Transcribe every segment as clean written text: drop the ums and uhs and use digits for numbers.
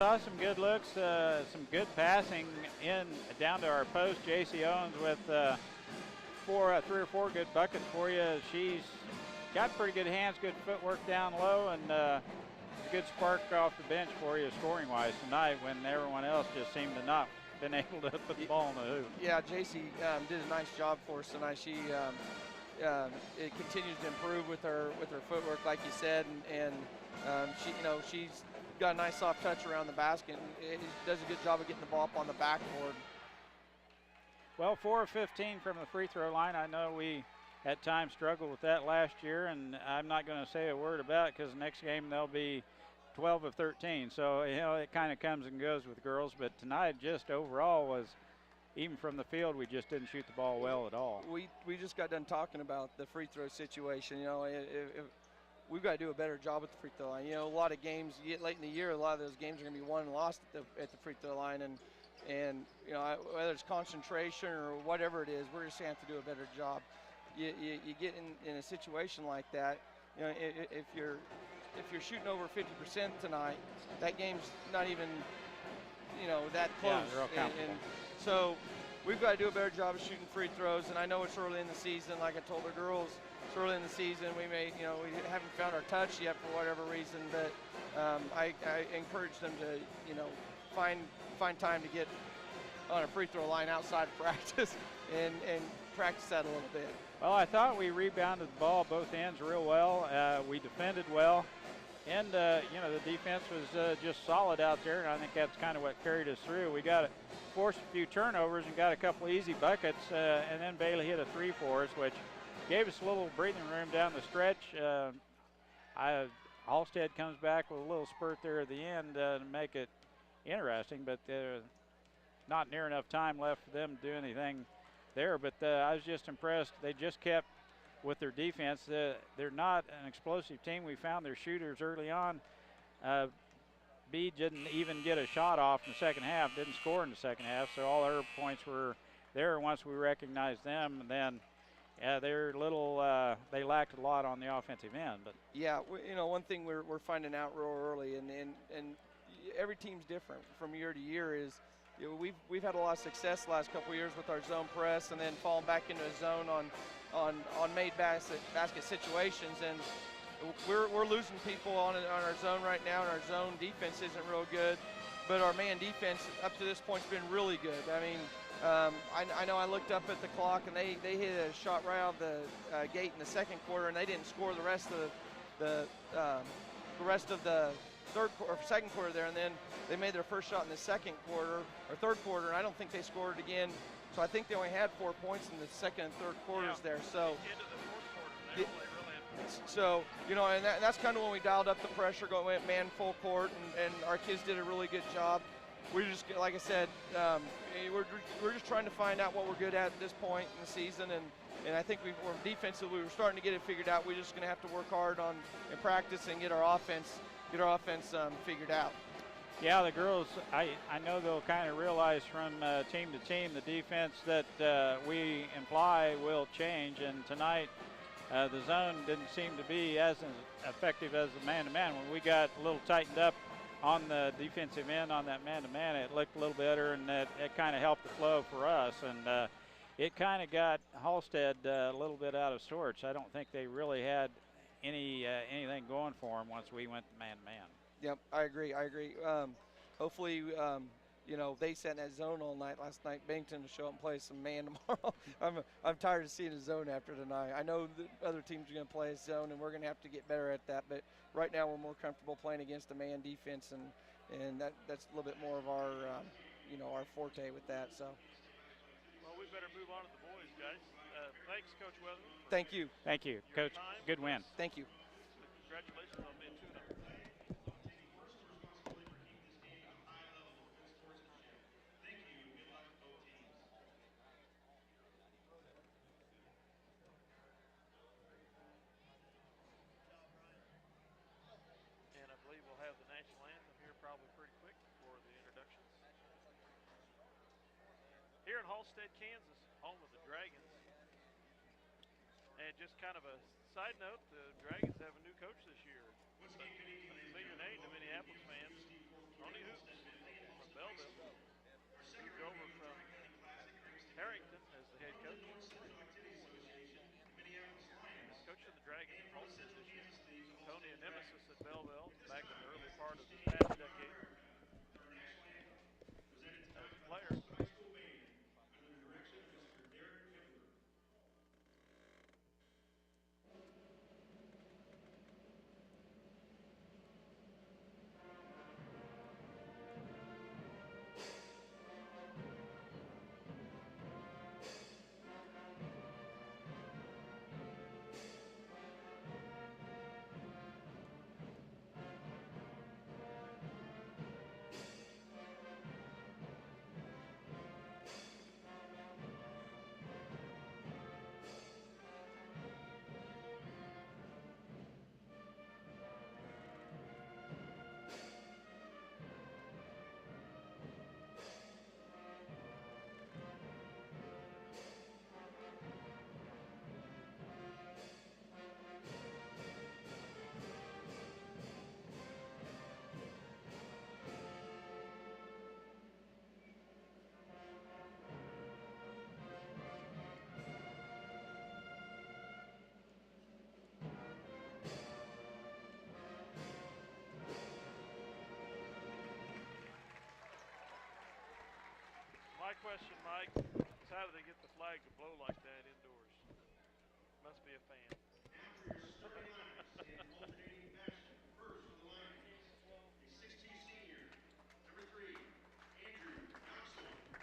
Saw some good looks, some good passing in down to our post. J.C. Owens with 3 or 4 good buckets for you. She's got pretty good hands, good footwork down low, and a good spark off the bench for you scoring-wise tonight when everyone else just seemed to not been able to put the ball in the hoop. Yeah, J.C. did a nice job for us tonight. She it continues to improve with her footwork, like you said, and she's got a nice soft touch around the basket and does a good job of getting the ball up on the backboard. Well, 4 of 15 from the free throw line. I know we at times struggled with that last year, and I'm not going to say a word about it because the next game they'll be 12 of 13. So, it kind of comes and goes with girls, but tonight just overall was, even from the field, we just didn't shoot the ball well at all. We just got done talking about the free throw situation. We've got to do a better job at the free throw line. A lot of games, you get late in the year, a lot of those games are going to be won and lost at the free throw line, and whether it's concentration or whatever it is, we're just going to have to do a better job. You get in a situation like that, if you're shooting over 50% tonight, that game's not even that close. Yeah, and so we've got to do a better job of shooting free throws. And I know it's early in the season. Like I told the girls, it's early in the season. We we haven't found our touch yet for whatever reason. But I encourage them to find time to get on a free throw line outside of practice and practice that a little bit. Well, I thought we rebounded the ball both ends real well. We defended well. And, the defense was just solid out there, and I think that's kind of what carried us through. We forced a few turnovers and got a couple easy buckets, and then Bailey hit a 3 for us, which gave us a little breathing room down the stretch. Halstead comes back with a little spurt there at the end to make it interesting, but not near enough time left for them to do anything there. But I was just impressed. They just kept with their defense. They're not an explosive team. We found their shooters early on. B didn't even get a shot off in the second half, didn't score in the second half, so all their points were there once we recognized them. And then they're they lacked a lot on the offensive end. But yeah, one thing we're finding out real early, and every team's different from year to year, is we've had a lot of success the last couple of years with our zone press and then falling back into a zone on made basket situations, and we're losing people on our zone right now, and our zone defense isn't real good, but our man defense up to this point has been really good. I mean, I know I looked up at the clock and they hit a shot right out of the gate in the second quarter, and they didn't score the rest of the second quarter there, and then they made their first shot in the second quarter or third quarter, and I don't think they scored again. So I think they only had 4 points in the second and third quarters there. So into the fourth quarter, and that's kind of when we dialed up the pressure, went man full court, and our kids did a really good job. We just, like I said, we're just trying to find out what we're good at this point in the season, and I think we're defensively, we're starting to get it figured out. We're just going to have to work hard in practice and get our offense figured out. yeah, the girls, I know they'll kind of realize from team to team the defense that we imply will change, and tonight the zone didn't seem to be as effective as the man-to-man. When we got a little tightened up on the defensive end on that man-to-man, it looked a little better, and it kind of helped the flow for us, and it kind of got Halstead a little bit out of sorts. I don't think they really had anything going for them once we went to man-to-man. Yep, I agree. Hopefully, they sat in that zone all night last night. Bennington to show up and play some man tomorrow. I'm tired of seeing a zone after tonight. I know the other teams are going to play a zone, and we're going to have to get better at that. But right now, we're more comfortable playing against a man defense, and that's a little bit more of our our forte with that. So. Well, we better move on to the boys, guys. Thanks, Coach Weatherly. Thank you. Thank you, Coach. Good win. Thank you. Congratulations on being 2-0. And I believe we'll have the national anthem here probably pretty quick for the introductions. Here in Halstead, Kansas, home of the Dragons. And just kind of a side note, the Dragons have a new coach this year. A familiar name to Minneapolis fans. Tourney Hoops from Belleville. Moved over from Harrington as the head coach. Coaching the Dragons at Halstead this year. Tony, a nemesis at Belleville back in the early part of this past decade. As a player. My question, Mike, is how do they get the flag to blow like that indoors? Must be a fan.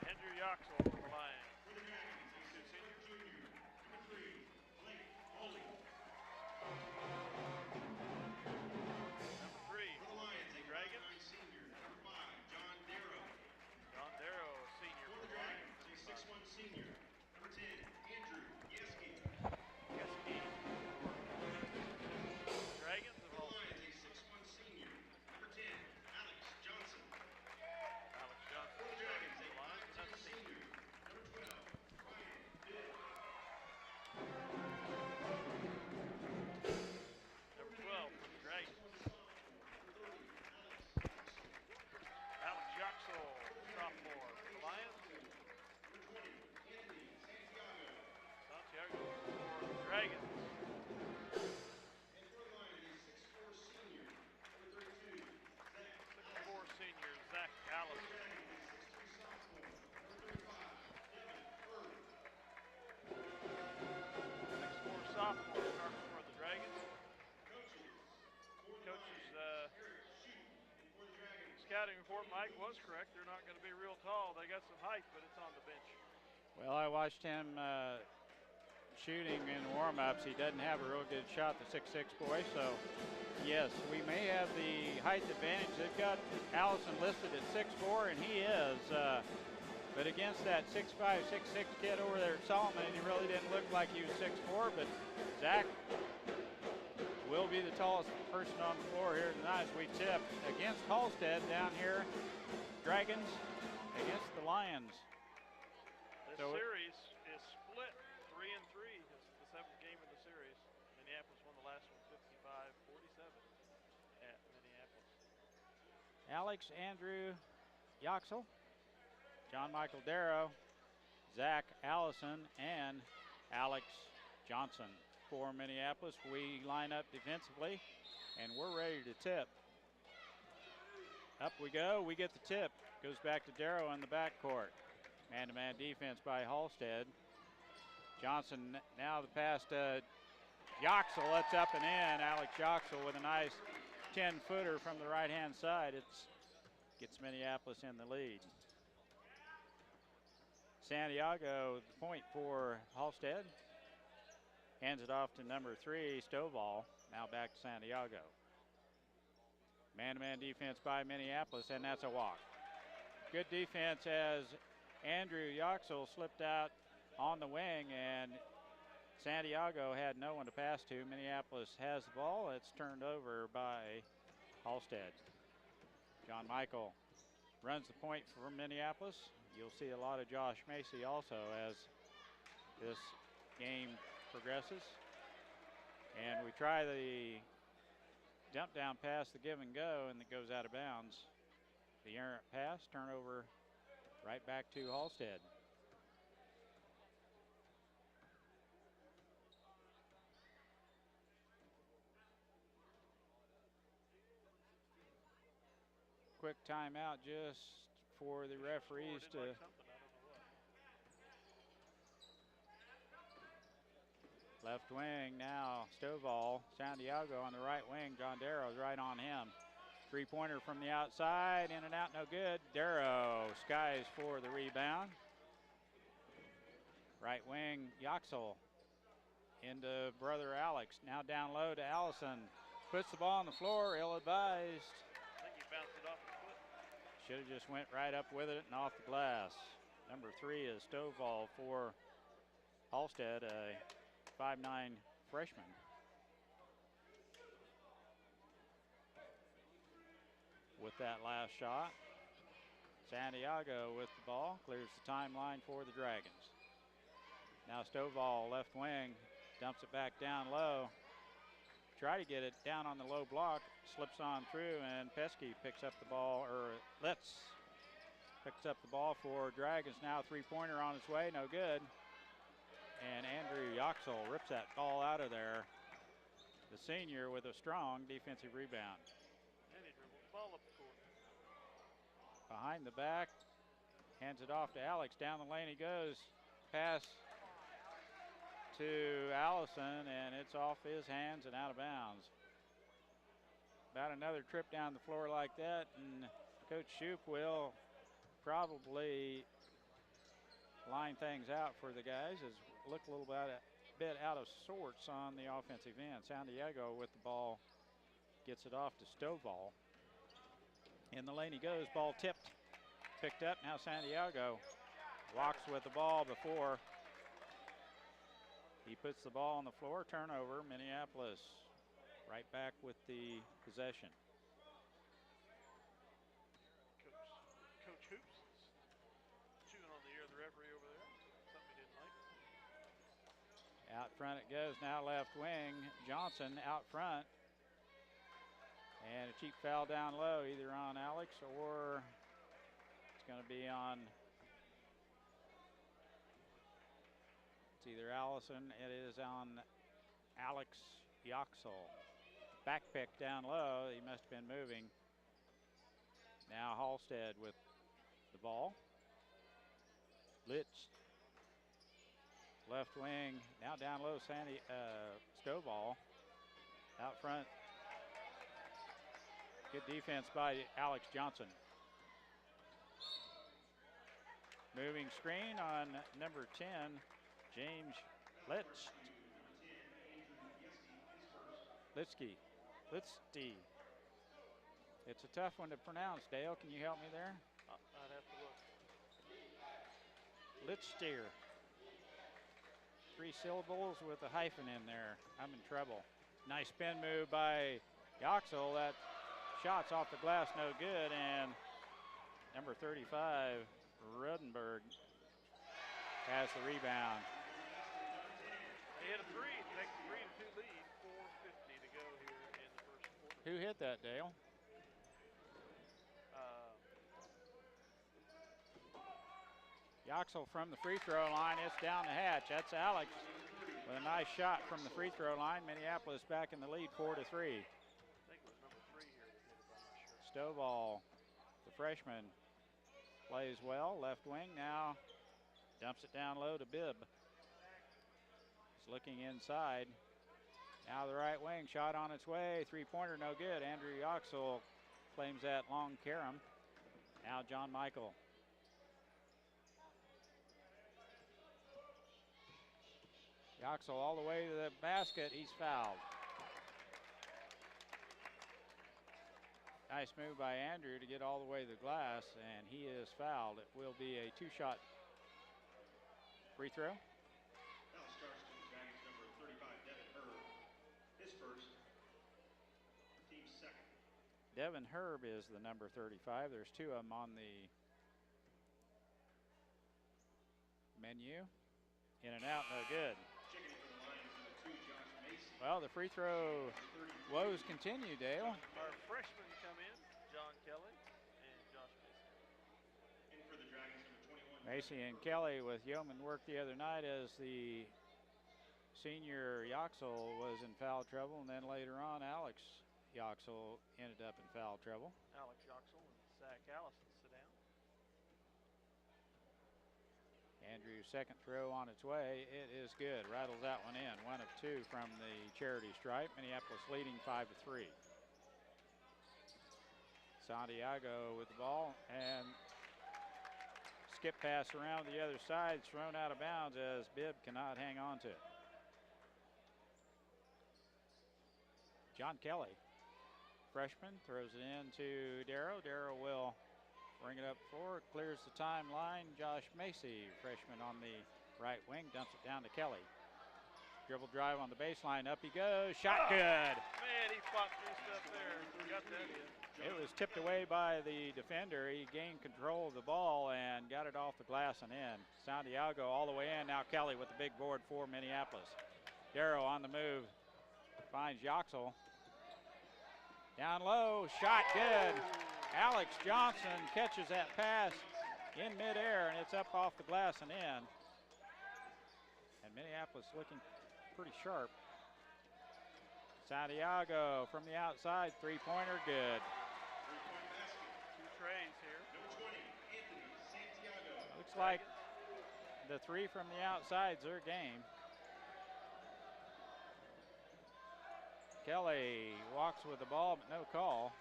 Andrew Yoxel for the Lions. 62 senior. Number 3 for the Dragons. John Darrow, a senior for the Lions. 6'1" senior. Number 10, Andrew Yeski. Yeski for the Dragons of Halstead. 6'1" senior. Number 10, Alex Johnson. Alex Johnson for the Dragons of the Lions. Another senior. Number 12, Ryan Bill. Number 12 for the Dragons. Alex Yoxel, sophomore for the Lions. Santiago for the Dragons. And for the Lions, 6'4" senior, number 32, Zach. 6'4" senior, Zach Allison. 6'3" sophomore, number 35, Devin Bird. 6'4" sophomore starting for the Dragons. Coaches, scouting report, Mike, was correct. They're not going to be real tall. They got some height, but it's on the bench. Well, I watched him shooting in warm-ups. He doesn't have a real good shot, the 6'6" boy, so yes, we may have the height advantage. They've got Allison listed at 6'4", and he is, but against that 6'5", 6'6" kid over there at Solomon, he really didn't look like he was 6'4", but Zach will be the tallest person on the floor here tonight as we tip against Halstead down here. Dragons against the Lions. This series is split 3-3. It's the 7th game of the series. Minneapolis won the last one 55-47 at Minneapolis. Alex Andrew Yoxel, John Michael Darrow, Zach Allison, and Alex Johnson. For Minneapolis, we line up defensively, and we're ready to tip. Up we go. We get the tip. Goes back to Darrow in the backcourt. Man-to-man defense by Halstead. Johnson now the pass to Yoxel. That's up and in. Alex Yoxel with a nice 10-footer from the right-hand side. It gets Minneapolis in the lead. Santiago, the point for Halstead. Hands it off to number 3, Stovall. Now back to Santiago. Man-to-man defense by Minneapolis, and that's a walk. Good defense as Andrew Yoxel slipped out on the wing, and Santiago had no one to pass to. Minneapolis has the ball. It's turned over by Halstead. John Michael runs the point for Minneapolis. You'll see a lot of Josh Macy also as this game progresses. And we try the dump down pass, the give and go, and it goes out of bounds. The errant pass, turnover right back to Halstead. Quick timeout just for the referees to Like left wing now. Stovall, Santiago on the right wing. John Darrow's right on him. Three-pointer from the outside, in and out, no good. Darrow skies for the rebound. Right wing, Yoxel into brother Alex. Now down low to Allison. Puts the ball on the floor, ill-advised. I think he bounced it off his foot. Should have just went right up with it and off the glass. Number 3 is Stovall for Halstead, a 5'9" freshman. With that last shot, Santiago with the ball, clears the timeline for the Dragons. Now Stovall, left wing, dumps it back down low. Try to get it down on the low block, slips on through, and Pesky picks up the ball, or Litz picks up the ball for Dragons. Now three-pointer on its way, no good. And Andrew Yoxel rips that ball out of there. The senior with a strong defensive rebound. And he dribbled the ball up the court. Behind the back, hands it off to Alex. Down the lane he goes. Pass to Allison, and it's off his hands and out of bounds. About another trip down the floor like that, and Coach Shoup will probably line things out for the guys as look a little bit out of sorts on the offensive end. Santiago with the ball, gets it off to Stovall. In the lane he goes, ball tipped, picked up. Now Santiago walks with the ball before he puts the ball on the floor. Turnover, Minneapolis right back with the possession. Coach Hoops is chewing on the ear of the referee over there. Something he didn't like. Out front it goes, now left wing. Johnson out front. And a cheap foul down low, either on Alex or it's going to be on, it's either Allison, it is on Alex Yoxel. Back pick down low, he must have been moving. Now Halstead with the ball. Litz, left wing, now down low, Stovall. Out front, good defense by Alex Johnson. Moving screen on number 10, James Litsky. It's a tough one to pronounce. Dale, can you help me there? I'd have to look. Litzsteer. 3 syllables with a hyphen in there. I'm in trouble. Nice spin move by Yoxel. That shot's off the glass, no good. And number 35, Rudenberg, has the rebound. They hit a three, take the 3-2 lead. 4:50 to go here in the first quarter. Who hit that, Dale? Yoxel from the free throw line. It's down the hatch. That's Alex with a nice shot from the free throw line. Minneapolis back in the lead, 4-3. I think it was number 3 here that hit it, but I'm not sure. Stovall, the freshman, plays well. Left wing now, dumps it down low to Bibb. He's looking inside. Now the right wing, shot on its way. Three-pointer, no good. Andrew Yoxel claims that long carom. Now John Michael. Yoxel all the way to the basket. He's fouled. Nice move by Andrew to get all the way to the glass, and he is fouled. It will be a 2-shot free throw. Foul starts to the Dragons number 35, Devin Herb. His first, team second. Devin Herb is the number 35. There's 2 of them on the menu. In and out, no good. Checking in for the Lions, number 2, Josh Macy. Well, the free throw woes continue, Dale. Our freshmen come in, John Kelly and Josh Macy and Kelly with yeoman work the other night as the senior Yoxel was in foul trouble, and then later on Alex Yoxel ended up in foul trouble. Alex Yoxel and Zach Allison sit down. Andrew's second throw on its way. It is good. Rattles that one in. 1 of 2 from the charity stripe. Minneapolis leading 5-3. Santiago with the ball, and skip pass around the other side, thrown out of bounds as Bibb cannot hang on to it. John Kelly, freshman, throws it in to Darrow. Darrow will bring it up forward, clears the timeline. Josh Macy, freshman on the right wing, dumps it down to Kelly. Dribble drive on the baseline, up he goes, shot good. Man, he fought through stuff there. Got that in. It was tipped away by the defender. He gained control of the ball and got it off the glass and in. Santiago all the way in. Now Kelly with the big board for Minneapolis. Darrow on the move, finds Yoxel. Down low, shot good. Alex Johnson catches that pass in midair, and it's up off the glass and in. And Minneapolis looking pretty sharp. Santiago from the outside, three-pointer, good. Two trays here. Looks like the three from the outside's their game. Kelly walks with the ball, but no call.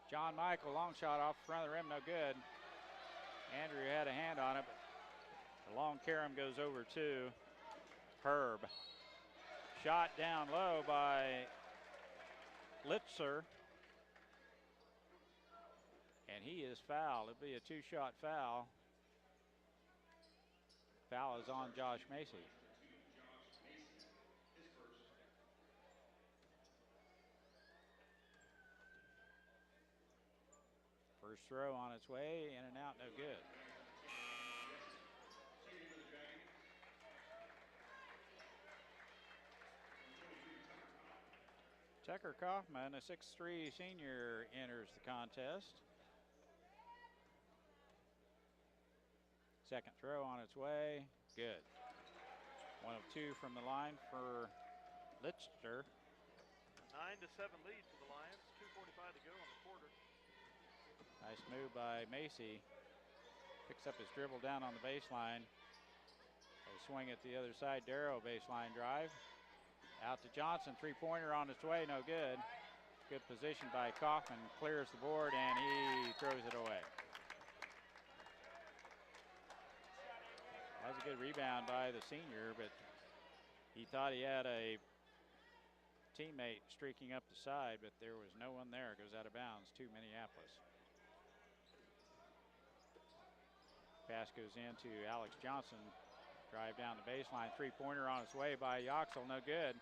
John Michael, long shot off the front of the rim, no good. Andrew had a hand on it, but the long carom goes over to Herb. Shot down low by Litzer. And he is fouled. It'll be a two-shot foul. Foul is on Josh Macy. First throw on its way, in and out, no good. Tucker Kaufman, a 6'3" senior, enters the contest. Second throw on its way, good. 1 of 2 from the line for Litzer. 9-7 lead to the Lions. 2:45 to go on the quarter. Nice move by Macy. Picks up his dribble down on the baseline. They swing it the other side. Darrow baseline drive. Out to Johnson, three-pointer on its way, no good. Good position by Kaufman, clears the board, and he throws it away. That was a good rebound by the senior, but he thought he had a teammate streaking up the side, but there was no one there. It goes out of bounds to Minneapolis. Pass goes into Alex Johnson. Drive down the baseline, three-pointer on its way by Yoxel, no good.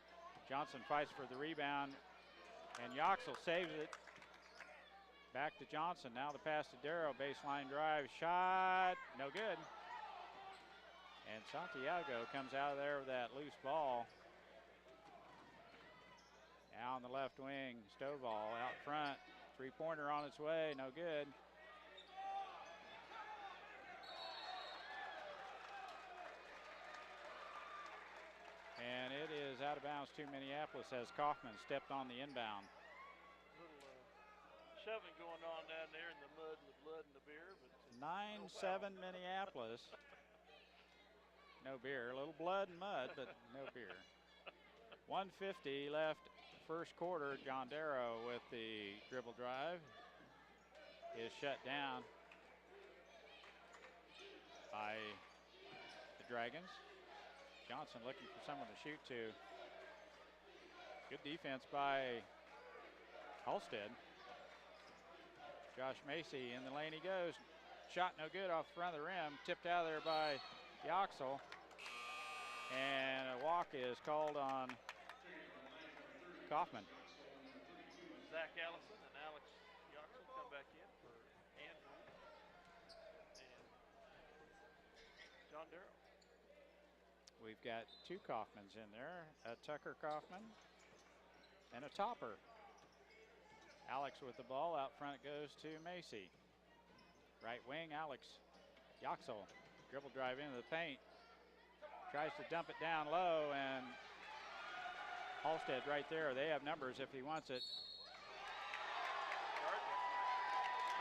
Johnson fights for the rebound, and Yoxel saves it. Back to Johnson, now the pass to Darrow, baseline drive, shot, no good. And Santiago comes out of there with that loose ball. Now on the left wing, Stovall out front, three-pointer on its way, no good. And it is out of bounds to Minneapolis as Kaufman stepped on the inbound. Little shoving going on down there in the mud and the blood and the beer. But 9-7 Minneapolis. No beer. A little blood and mud, but no beer. 1:50 left first quarter. John Darrow with the dribble drive is shut down by the Dragons. Johnson looking for someone to shoot to. Good defense by Halstead. Josh Macy in the lane he goes. Shot no good off the front of the rim. Tipped out of there by Yoxel. And a walk is called on Kaufman. Zach Allison and Alex Yoxel come back in for Andrew and John Darrow. We've got two Kaufmans in there, a Tucker Kaufman and a Topper. Alex with the ball, out front goes to Macy. Right wing, Alex Yoxel. Dribble drive into the paint. Tries to dump it down low, and Halstead right there. They have numbers if he wants it.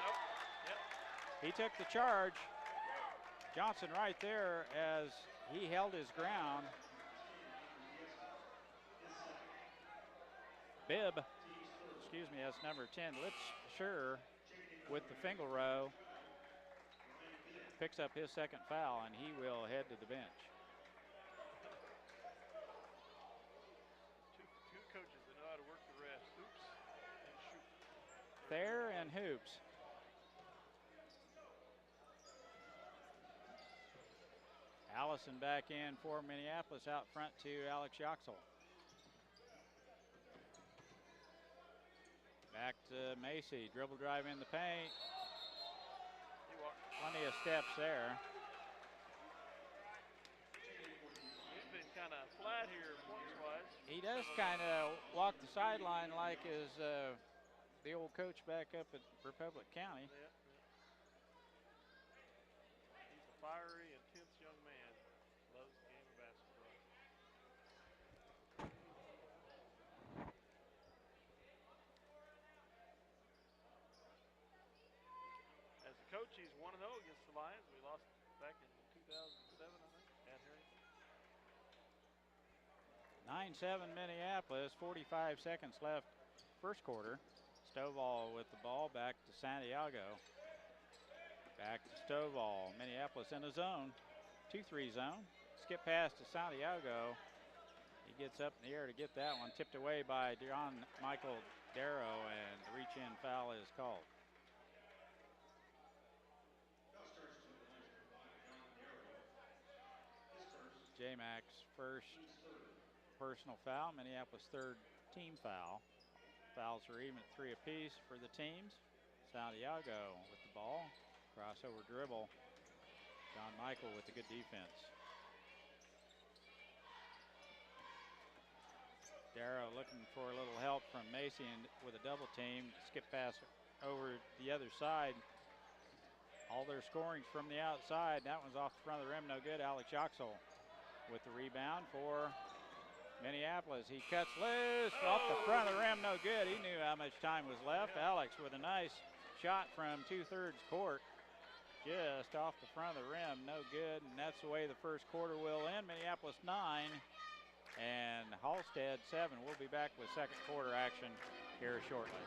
Nope. Yep. He took the charge. Johnson right there as he held his ground. Bibb, excuse me, that's number 10, Litschur with the finger row. Picks up his second foul, and he will head to the bench. Two coaches that know how to work the rest. Oops. And shoot. Thayer and Hoops. Allison back in for Minneapolis, out front to Alex Yoxel. Back to Macy, dribble drive in the paint. Plenty of steps there. He's been kind of flat here points-wise. He does kind of walk the sideline like his the old coach back up at Republic County. Yeah. He's a fiery, intense young man. Loves the game of basketball. As a coach, he's 1-0 against the Lions. We lost back in 2007, I think. At Harry. 9-7 Minneapolis, 45 seconds left first quarter. Stovall with the ball, back to Santiago. Back to Stovall, Minneapolis in the zone, 2-3 zone. Skip pass to Santiago. He gets up in the air to get that one, tipped away by John Michael Darrow, and the reach-in foul is called. J-Mac's first personal foul, Minneapolis third team foul. Fouls are even at 3 apiece for the teams. Santiago with the ball, crossover dribble. John Michael with the good defense. Darrow looking for a little help from Macy and with a double team. Skip pass over the other side. All their scoring from the outside. That one's off the front of the rim, no good. Alex Yoxel with the rebound for Minneapolis. He cuts loose off the front of the rim, no good. He knew how much time was left. Alex with a nice shot from 2/3 court. Just off the front of the rim, no good. And that's the way the first quarter will end. Minneapolis 9 and Halstead 7. We'll be back with second quarter action here shortly.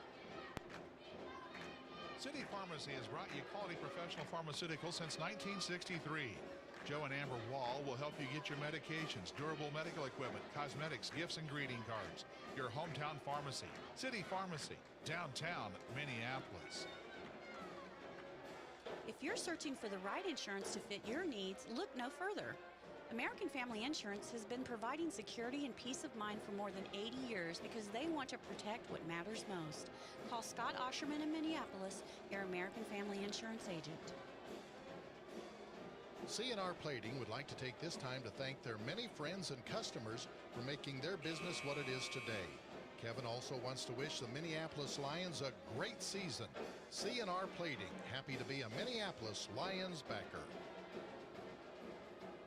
City Pharmacy has brought you quality professional pharmaceuticals since 1963. Joe and Amber Wall will help you get your medications, durable medical equipment, cosmetics, gifts, and greeting cards. Your hometown pharmacy, City Pharmacy, downtown Minneapolis. If you're searching for the right insurance to fit your needs, look no further. American Family Insurance has been providing security and peace of mind for more than 80 years because they want to protect what matters most. Call Scott Osherman in Minneapolis, your American Family Insurance agent. C&R Plating would like to take this time to thank their many friends and customers for making their business what it is today. Kevin also wants to wish the Minneapolis Lions a great season. C&R Plating, happy to be a Minneapolis Lions backer.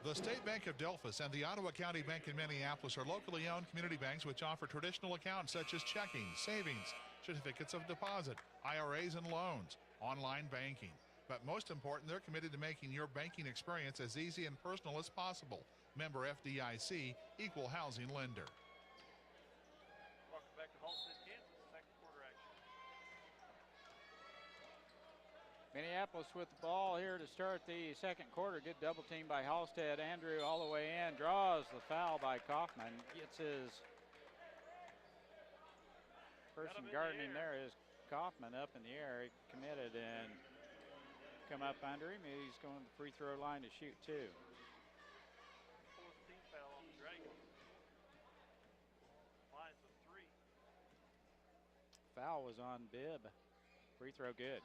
The State Bank of Delphus and the Ottawa County Bank in Minneapolis are locally owned community banks which offer traditional accounts such as checking, savings, certificates of deposit, IRAs, and loans, online banking. But most important, they're committed to making your banking experience as easy and personal as possible. Member FDIC, equal housing lender. Welcome back to Halstead, Kansas. Second quarter action. Minneapolis with the ball here to start the second quarter. Good double team by Halstead. Andrew all the way in, draws the foul by Kaufman. Gets his person guarding there is Kaufman up in the air. He committed and come up under him. He's going to the free throw line to shoot two. Fourth team foul on the Dragons. Lions of 3. Foul was on Bibb. Free throw good.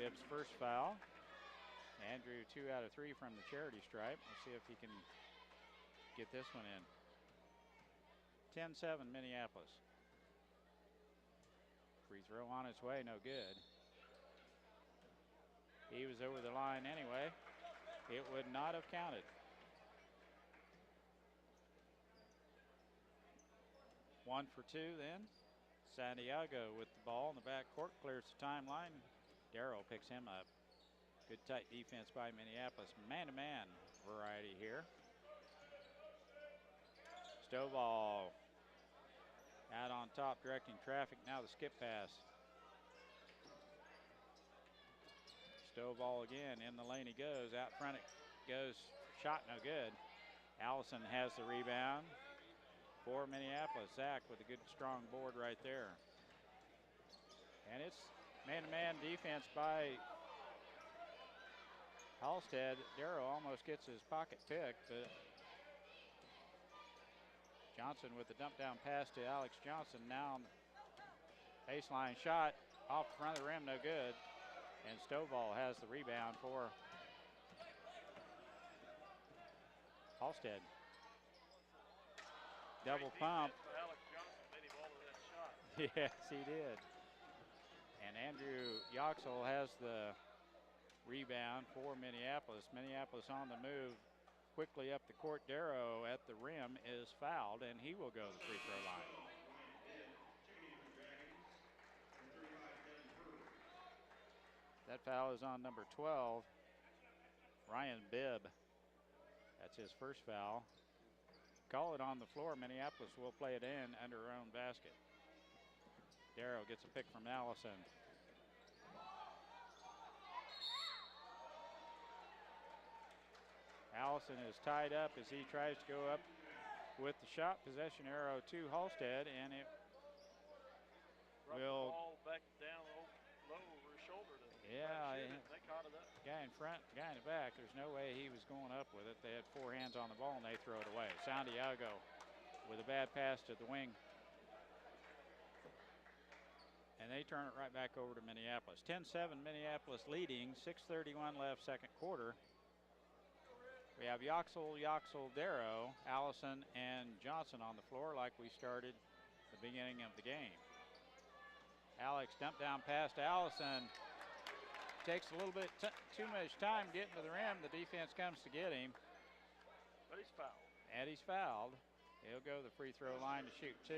Bibb's first foul. Andrew 2 out of 3 from the charity stripe. We'll see if he can get this one in. 10-7 Minneapolis. Free throw on its way, no good. He was over the line anyway. It would not have counted. 1 for 2 then. Santiago with the ball in the backcourt, clears the timeline. Darrow picks him up. Good tight defense by Minneapolis. Man-to-man variety here. Stovall out on top directing traffic. Now the skip pass. Stovall again, in the lane he goes. Out front it goes. Shot no good. Allison has the rebound for Minneapolis. Zach with a good strong board right there. And it's man-to-man defense by Halstead. Darrow almost gets his pocket picked, but Johnson with the dump down pass to Alex Johnson. Now baseline shot off the front of the rim, no good. And Stovall has the rebound for Halstead. Double pump. Alex Johnson made him all of that shot. Yes, he did. And Andrew Yoxel has the rebound for Minneapolis. Minneapolis on the move quickly up the court. Darrow at the rim is fouled, and he will go to the free throw line. That foul is on number 12, Ryan Bibb. That's his first foul. Call it on the floor. Minneapolis will play it in under her own basket. Darrow gets a pick from Allison. Allison is tied up as he tries to go up with the shot. Possession arrow to Halstead, and it Brought will. the ball back down low over his shoulder. Yeah, they caught it up. Guy in front, guy in the back. There's no way he was going up with it. They had 4 hands on the ball, and they throw it away. Santiago with a bad pass to the wing. And they turn it right back over to Minneapolis. 10-7 Minneapolis leading. 6:31 left, second quarter. We have Yoxel, Darrow, Allison, and Johnson on the floor like we started the beginning of the game. Alex dump down pass to Allison. Takes a little bit too much time getting to the rim. The defense comes to get him. But he's fouled. And he's fouled. He'll go to the free throw line to shoot 2.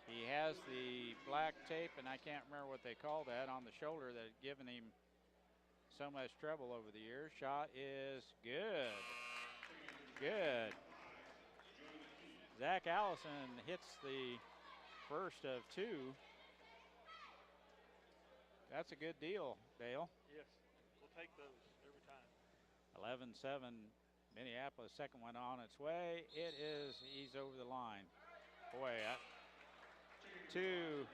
He has the black tape, and I can't remember what they call that, on the shoulder that had given him so much trouble over the years. Shot is good. Good. Zach Allison hits the first of 2. That's a good deal, Dale. Yes, we'll take those every time. 11-7 Minneapolis, second one on its way. It is, he's over the line. Boy, 2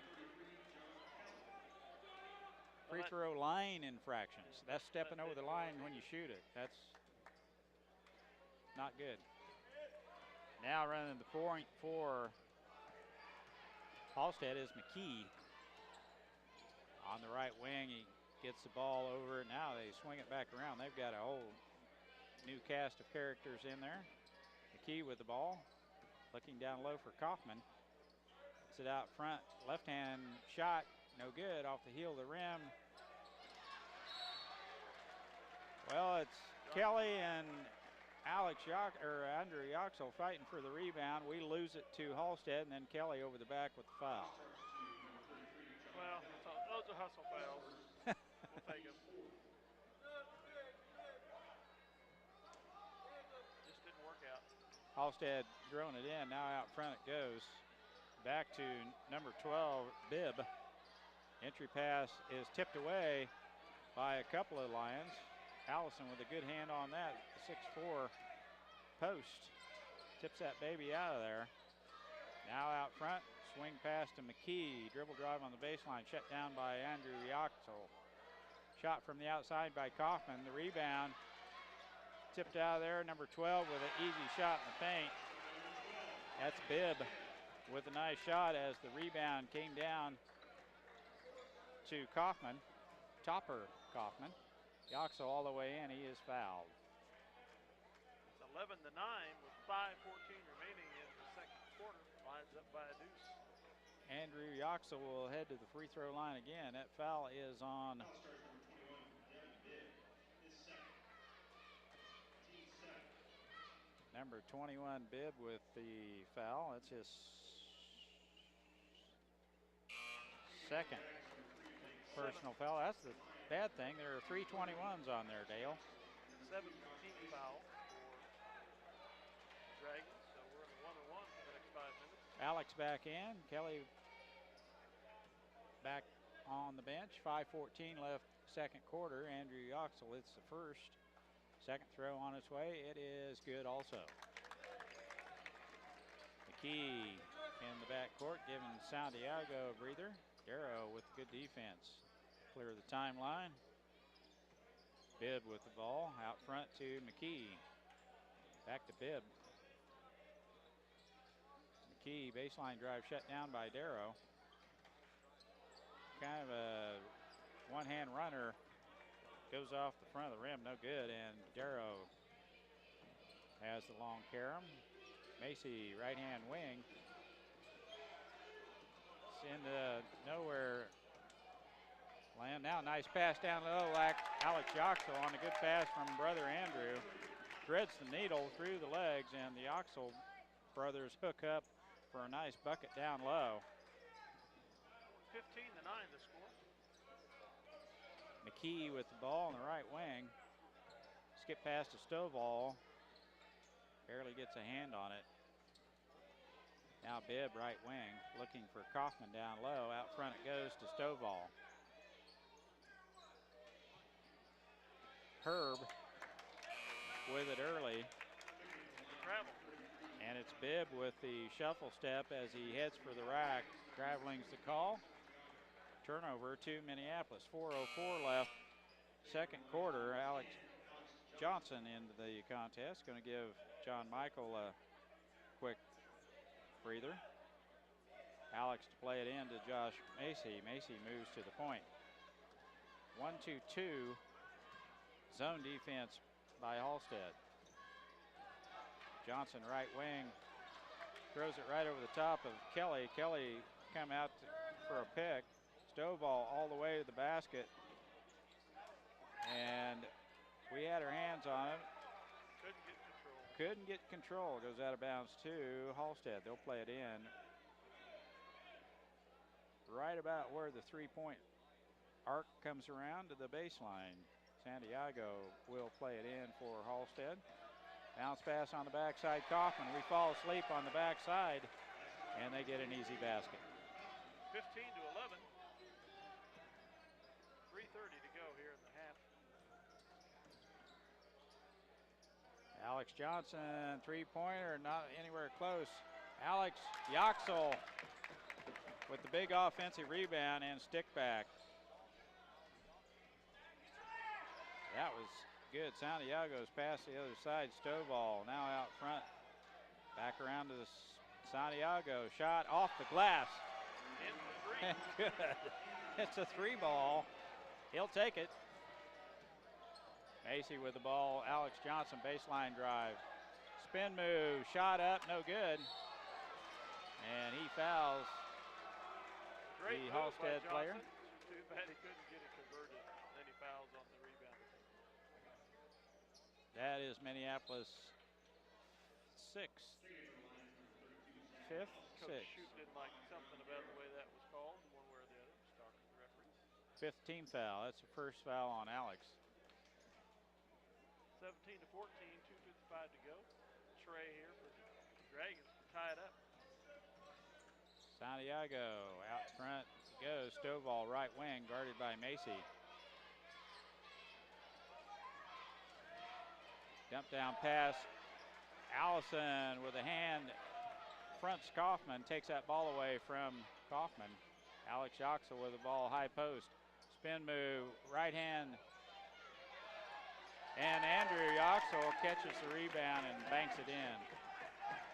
free throw line infractions. That's stepping over the line when you shoot it. That's not good. Now running the point for Halstead is McKee. On the right wing, he gets the ball over. Now they swing it back around. They've got a whole new cast of characters in there. McKee with the ball, looking down low for Kaufman. Puts it out front, left-hand shot, no good, off the heel of the rim. Well, it's Kelly and Andrew Yoxel fighting for the rebound. We lose it to Halstead, and then Kelly over the back with the foul. Well, those are hustle fouls. We'll take them. Just didn't work out. Halstead throwing it in. Now out front it goes. Back to number 12, Bibb. Entry pass is tipped away by a couple of Lions. Allison with a good hand on that. 6'4" post. Tips that baby out of there. Now out front. Swing pass to McKee. Dribble drive on the baseline. Shut down by Andrew Yoxel. Shot from the outside by Kaufman. The rebound tipped out of there. Number 12 with an easy shot in the paint. That's Bibb with a nice shot as the rebound came down to Kaufman. Topper Kaufman. Yoxel all the way in. He is fouled. It's 11-9 with 5:14 remaining in the second quarter. Lines up by a deuce. And Andrew Yoxel will head to the free throw line again. That foul is on Foul starts number 21, Devin Bibb, his second. Team second. number 21 Bibb with the foul. That's his second personal foul. That's the bad thing. There are 3 21s on there, Dale. 7th team foul for Dragons, so we're in a 1-1 for the next 5 minutes. Alex back in. Kelly back on the bench. 5:14 left second quarter. Andrew Yoxel hits the first. Second throw on its way. It is good also. McKee in the backcourt giving Santiago a breather. Darrow with good defense. Clear the timeline. Bibb with the ball. Out front to McKee. Back to Bibb. McKee, baseline drive shut down by Darrow. Kind of a one-hand runner. Goes off the front of the rim, no good. And Darrow has the long carom. Macy, right-hand wing. It's into nowhere land. Now nice pass down low, like Alex Yoxel on a good pass from brother Andrew. Threads the needle through the legs, and the Yoxel brothers hook up for a nice bucket down low. 15-9 the score. McKee with the ball on the right wing. Skip pass to Stovall. Barely gets a hand on it. Now Bibb right wing, looking for Kaufman down low. Out front it goes to Stovall. Herb with it early. Travel. And it's Bibb with the shuffle step as he heads for the rack. Traveling's the call. Turnover to Minneapolis. 4:04 left second quarter. Alex Johnson into the contest. Going to give John Michael a quick breather. Alex to play it in to Josh Macy. Macy moves to the point. 1-2-2 zone defense by Halstead. Johnson right wing throws it right over the top of Kelly. Kelly come out for a pick. Stovall all the way to the basket. And we had our hands on it. Couldn't get control. Goes out of bounds to Halstead. They'll play it in right about where the three-point arc comes around to the baseline. Santiago will play it in for Halstead. Bounce pass on the backside. Kaufman. We fall asleep on the backside, and they get an easy basket. 15-11. 3:30 to go here in the half. Alex Johnson, three-pointer, not anywhere close. Alex Yoxel with the big offensive rebound and stick back. That was good. Santiago's past the other side. Stovall now out front. Back around to the Santiago. Shot off the glass. In for three. Good. It's a three ball. He'll take it. Macy with the ball. Alex Johnson baseline drive. Spin move. Shot up. No good. And he fouls Great the move by Halstead player. Johnson. Too bad he couldn't get it converted. Then he fouls on the rebound. That is Minneapolis sixth. Fifth, Coach sixth. Shoup didn't like something about the way that was called, one way or the other. Just talking to the referee. Fifth team foul. That's the first foul on Alex. 17-14, 2:55 to go. Trey here for the Dragons to tie it up. Santiago out front goes. Stovall right wing, guarded by Macy. Dump down pass. Allison with a hand fronts Kaufman, takes that ball away from Kaufman. Alex Yoxel with the ball high post. Spin move, right hand. And Andrew Yoxel catches the rebound and banks it in.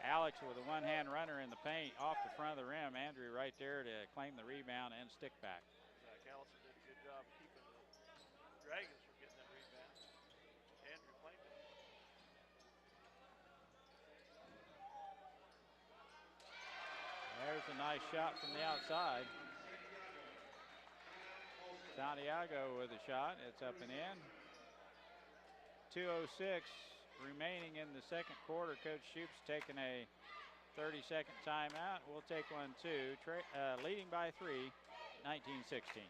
Alex with a one-hand runner in the paint off the front of the rim. Andrew right there to claim the rebound and stick back. Zach Allison did a good job keeping the Dragons from getting that rebound. Andrew claimed it. there's a nice shot from the outside. Santiago with a shot. It's up and in. 2:06 remaining in the second quarter. Coach Shoup's taking a 30-second timeout. We'll take one too. Leading by 3, 19-16.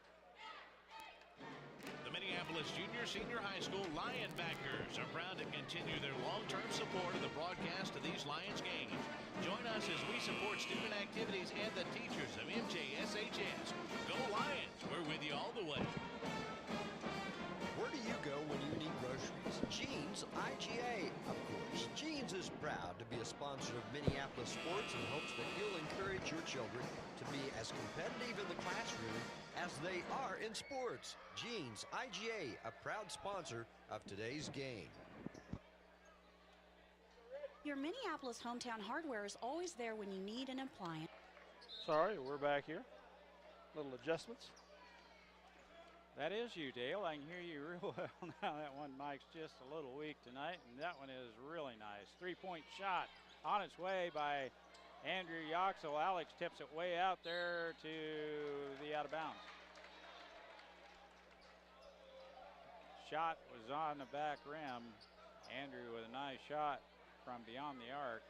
The Minneapolis Junior Senior High School Lionbackers are proud to continue their long-term support of the broadcast of these Lions games. Join us as we support student activities and the teachers of MJSHS. Go Lions! We're with you all the way. Where do you go when you need groceries? Jeans IGA, of course. Jeans is proud to be a sponsor of Minneapolis sports and hopes that you'll encourage your children to be as competitive in the classroom as they are in sports. Jeans IGA, a proud sponsor of today's game. Your Minneapolis hometown hardware is always there when you need an appliance. Sorry, we're back here. Little adjustments. That is you, Dale. I can hear you real well now. That one mic's just a little weak tonight, and that one is really nice. Three-point shot on its way by Andrew Yoxel. Alex tips it way out there to the out of bounds. Shot was on the back rim. Andrew with a nice shot from beyond the arc.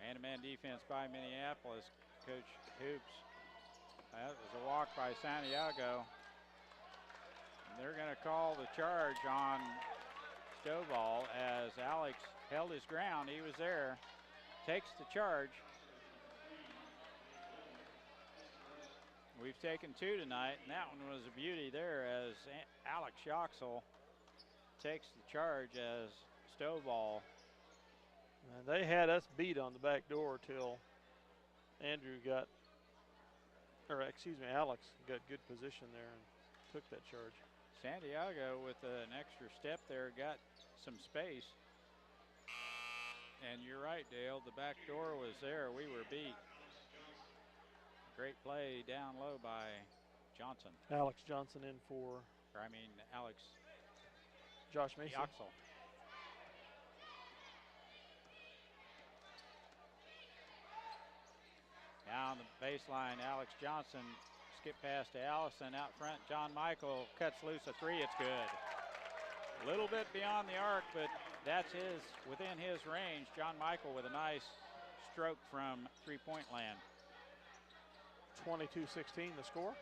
Man-to-man defense by Minneapolis. Coach Hoops. That was a walk by Santiago. And they're going to call the charge on Stovall as Alex held his ground. He was there. Takes the charge. We've taken 2 tonight, and that one was a beauty there as Alex Yoxel takes the charge as Stovall. And they had us beat on the back door till Alex got good position there and took that charge. Santiago with an extra step there got some space. And you're right, Dale, the back door was there. We were beat. Great play down low by Johnson. Alex Johnson in for, Alex Josh Mason. Yoxel. Down the baseline, Alex Johnson skip pass to Allison out front. John Michael cuts loose a 3. It's good. A little bit beyond the arc, but that's within his range. John Michael with a nice stroke from three-point land. 22-16 the score.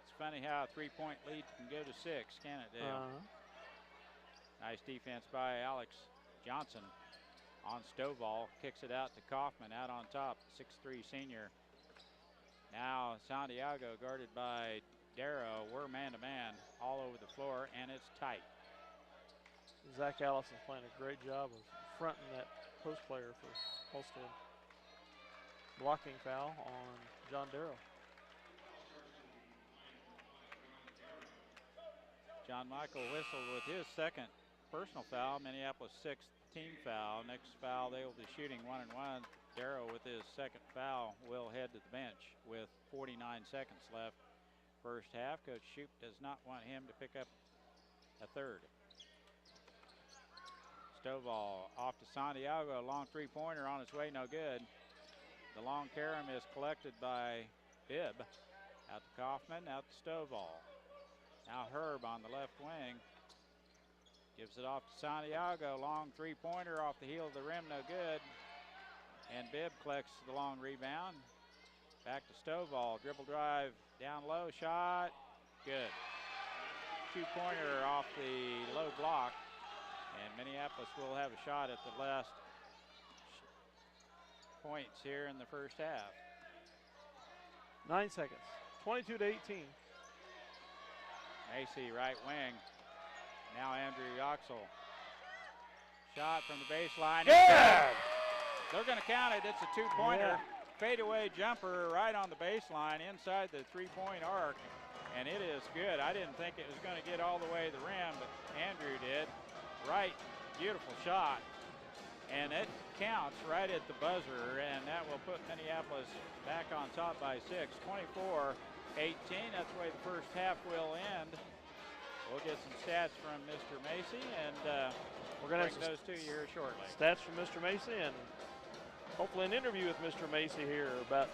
It's funny how a three-point lead can go to 6, can it, Dale? Nice defense by Alex Johnson on Stovall. Kicks it out to Kaufman out on top, 6'3" senior. Now Santiago guarded by Darrow. We're man-to-man all over the floor, and it's tight. Zach Allison's playing a great job of fronting that post player for Halstead. Blocking foul on John Darrow. John Michael whistled with his second personal foul. Minneapolis 6th team foul. Next foul, they will be shooting 1-1. Darrow with his second foul will head to the bench with 49 seconds left. First half, Coach Shoup does not want him to pick up a third. Stovall off to Santiago, a long three-pointer on its way, no good. The long carom is collected by Bibb. Out to Kaufman, out to Stovall. Now Herb on the left wing. Gives it off to Santiago, long three-pointer off the heel of the rim, no good. And Bibb collects the long rebound. Back to Stovall, dribble drive, down low, shot, good. Two-pointer off the low block. And Minneapolis will have a shot at the last points here in the first half. 9 seconds, 22-18. Macy, right wing. Now Andrew Yoxel. Shot from the baseline. Good! They're going to count it. It's a two-pointer. Yeah. Fadeaway jumper right on the baseline inside the three-point arc. And it is good. I didn't think it was going to get all the way to the rim, but Andrew did. Right, beautiful shot. And it counts right at the buzzer, and that will put Minneapolis back on top by 6, 24-18. That's the way the first half will end. we'll get some stats from Mr. Macy, and We're going to bring have those to you here shortly. stats from Mr. Macy and hopefully an interview with Mr. Macy here about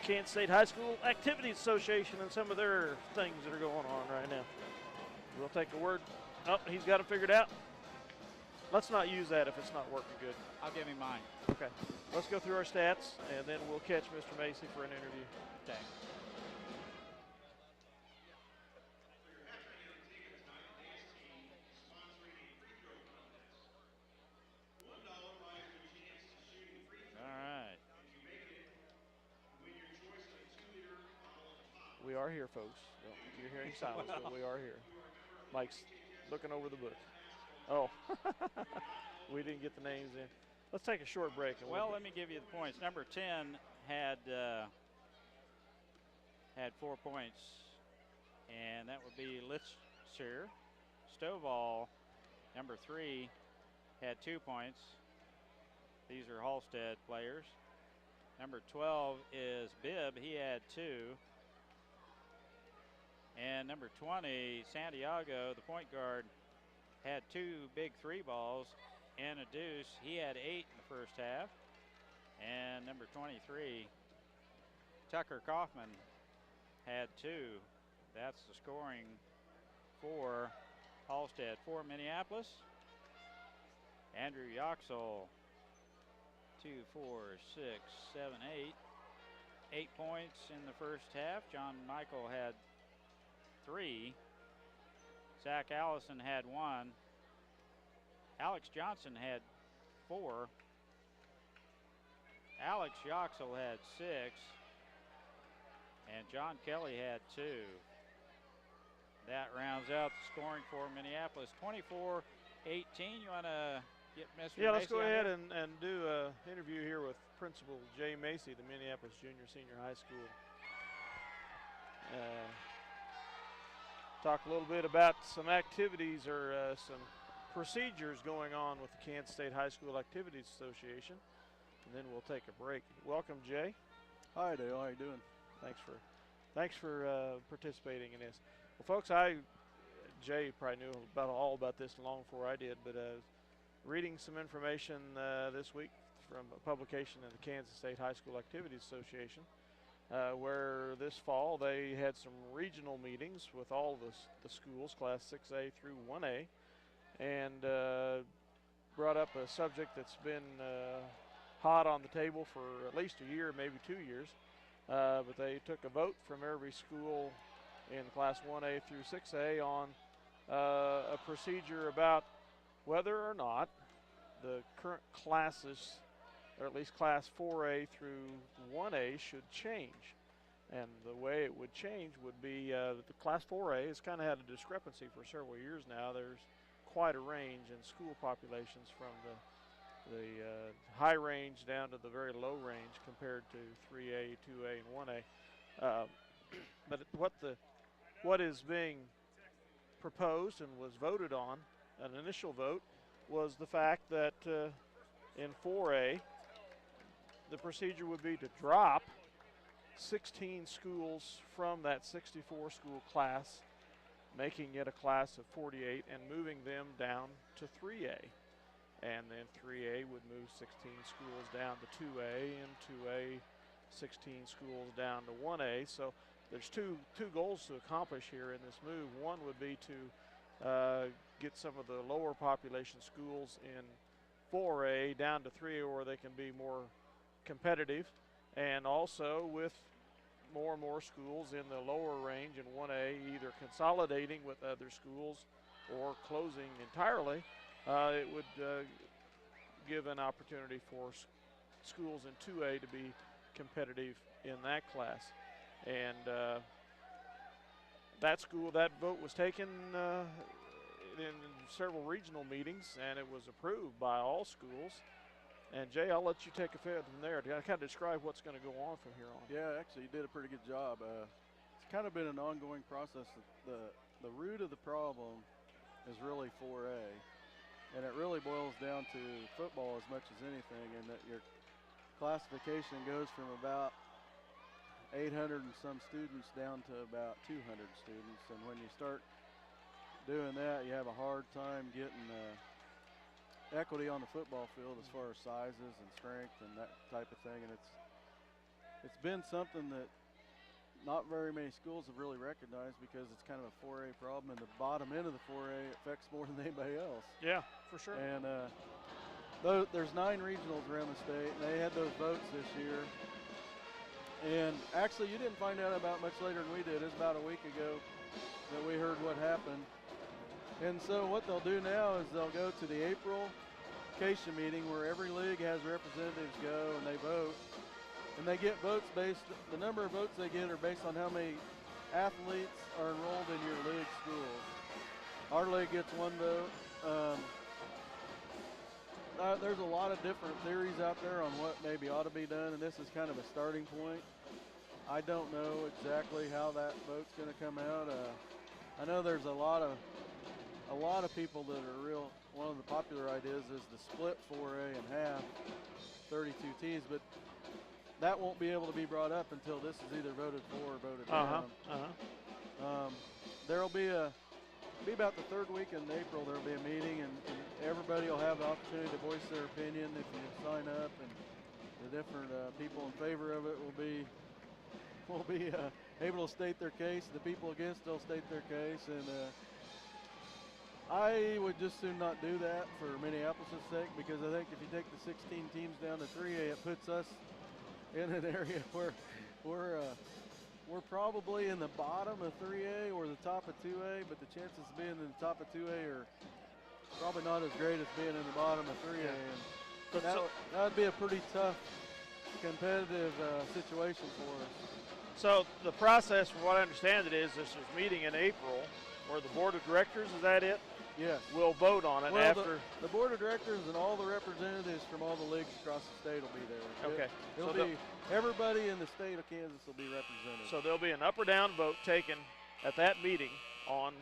Kansas State High School Activities Association and some of their things that are going on right now. We'll take a word. Oh, he's got it figured out. Let's not use that if it's not working good. I'll give him mine. Okay. Let's go through our stats, and then we'll catch Mr. Macy for an interview. Okay. All right. We are here, folks. You're hearing silence, but we are here. Mike's looking over the book. Oh, we didn't get the names in. Let's take a short break. And Well, let me give you the points. Number 10 had 4 points, and that would be Litzer. Stovall, number 3, had 2 points. These are Halstead players. Number 12 is Bibb. He had 2. And number 20, Santiago, the point guard, had 2 big 3 balls and a deuce. He had 8 in the first half. And number 23, Tucker Kaufman, had 2. That's the scoring for Halstead. For Minneapolis, Andrew Yoxel, 2, 4, 6, 7, 8. 8 points in the first half. John Michael had 3. Zach Allison had 1. Alex Johnson had 4. Alex Yoxel had 6. And John Kelly had 2. That rounds out the scoring for Minneapolis. 24-18. You want to get Mr. Yeah, let's Macy go on ahead here? and do an interview here with Principal Jay Macy, the Minneapolis Junior Senior High School. Talk a little bit about some activities or some procedures going on with the Kansas State High School Activities Association, and then we'll take a break. Welcome, Jay. Hi, Dale. How you doing? Thanks for participating in this. Well, folks, Jay probably knew all about this long before I did, but reading some information this week from a publication in the Kansas State High School Activities Association, where this fall they had some regional meetings with all the schools, Class 6A through 1A, and brought up a subject that's been hot on the table for at least a year, maybe 2 years. But they took a vote from every school in Class 1A through 6A on a procedure about whether or not the current classes, or at least Class 4A through 1A, should change. And the way it would change would be the Class 4A has kind of had a discrepancy for several years now. There's quite a range in school populations from the high range down to the very low range compared to 3A, 2A, and 1A. But what is being proposed and was voted on, an initial vote, was the fact that in 4A, the procedure would be to drop 16 schools from that 64 school class, making it a class of 48 and moving them down to 3A. And then 3A would move 16 schools down to 2A, and 2A 16 schools down to 1A. So there's two goals to accomplish here in this move. One would be to get some of the lower population schools in 4A down to 3A where they can be more competitive, and also with more and more schools in the lower range in 1A either consolidating with other schools or closing entirely. It would give an opportunity for schools in 2A to be competitive in that class. And that vote was taken in several regional meetings, and it was approved by all schools. And Jay, I'll let you take a further from there to kind of describe what's going to go on from here on. Yeah, actually, you did a pretty good job. It's kind of been an ongoing process. The root of the problem is really 4A, and it really boils down to football as much as anything, and that your classification goes from about 800 and some students down to about 200 students. And when you start doing that, you have a hard time getting equity on the football field as far as sizes and strength and that type of thing. And it's been something that not very many schools have really recognized because it's kind of a 4A problem, and the bottom end of the 4A affects more than anybody else. Yeah, for sure. And there's 9 regionals around the state, and they had those votes this year. And actually, you didn't find out about much later than we did. It was about a week ago that we heard what happened. And so what they'll do now is they'll go to the April Acacia meeting where every league has representatives go and they vote. And they get votes the number of votes they get are based on how many athletes are enrolled in your league schools. Our league gets 1 vote. There's a lot of different theories out there on what maybe ought to be done, and this is kind of a starting point. I don't know exactly how that vote's going to come out. I know there's a lot of people that are one of the popular ideas is to split 4A in half, 32 teams, but that won't be able to be brought up until this is either voted for or voted down. There'll be about the 3rd week in April. There'll be a meeting, and everybody will have the opportunity to voice their opinion if you sign up, and the different people in favor of it will be able to state their case. The people against will state their case, and I would just soon not do that for Minneapolis' sake, because I think if you take the 16 teams down to 3A, it puts us in an area where we're probably in the bottom of 3A or the top of 2A, but the chances of being in the top of 2A are probably not as great as being in the bottom of 3A. And that would be a pretty tough, competitive situation for us. So the process, from what I understand it is, this is meeting in April where the board of directors, is that it? Yes. We'll vote on it after. The board of directors and all the representatives from all the leagues across the state will be there. Okay. It'll be everybody in the state of Kansas will be represented. So there'll be an up or down vote taken at that meeting on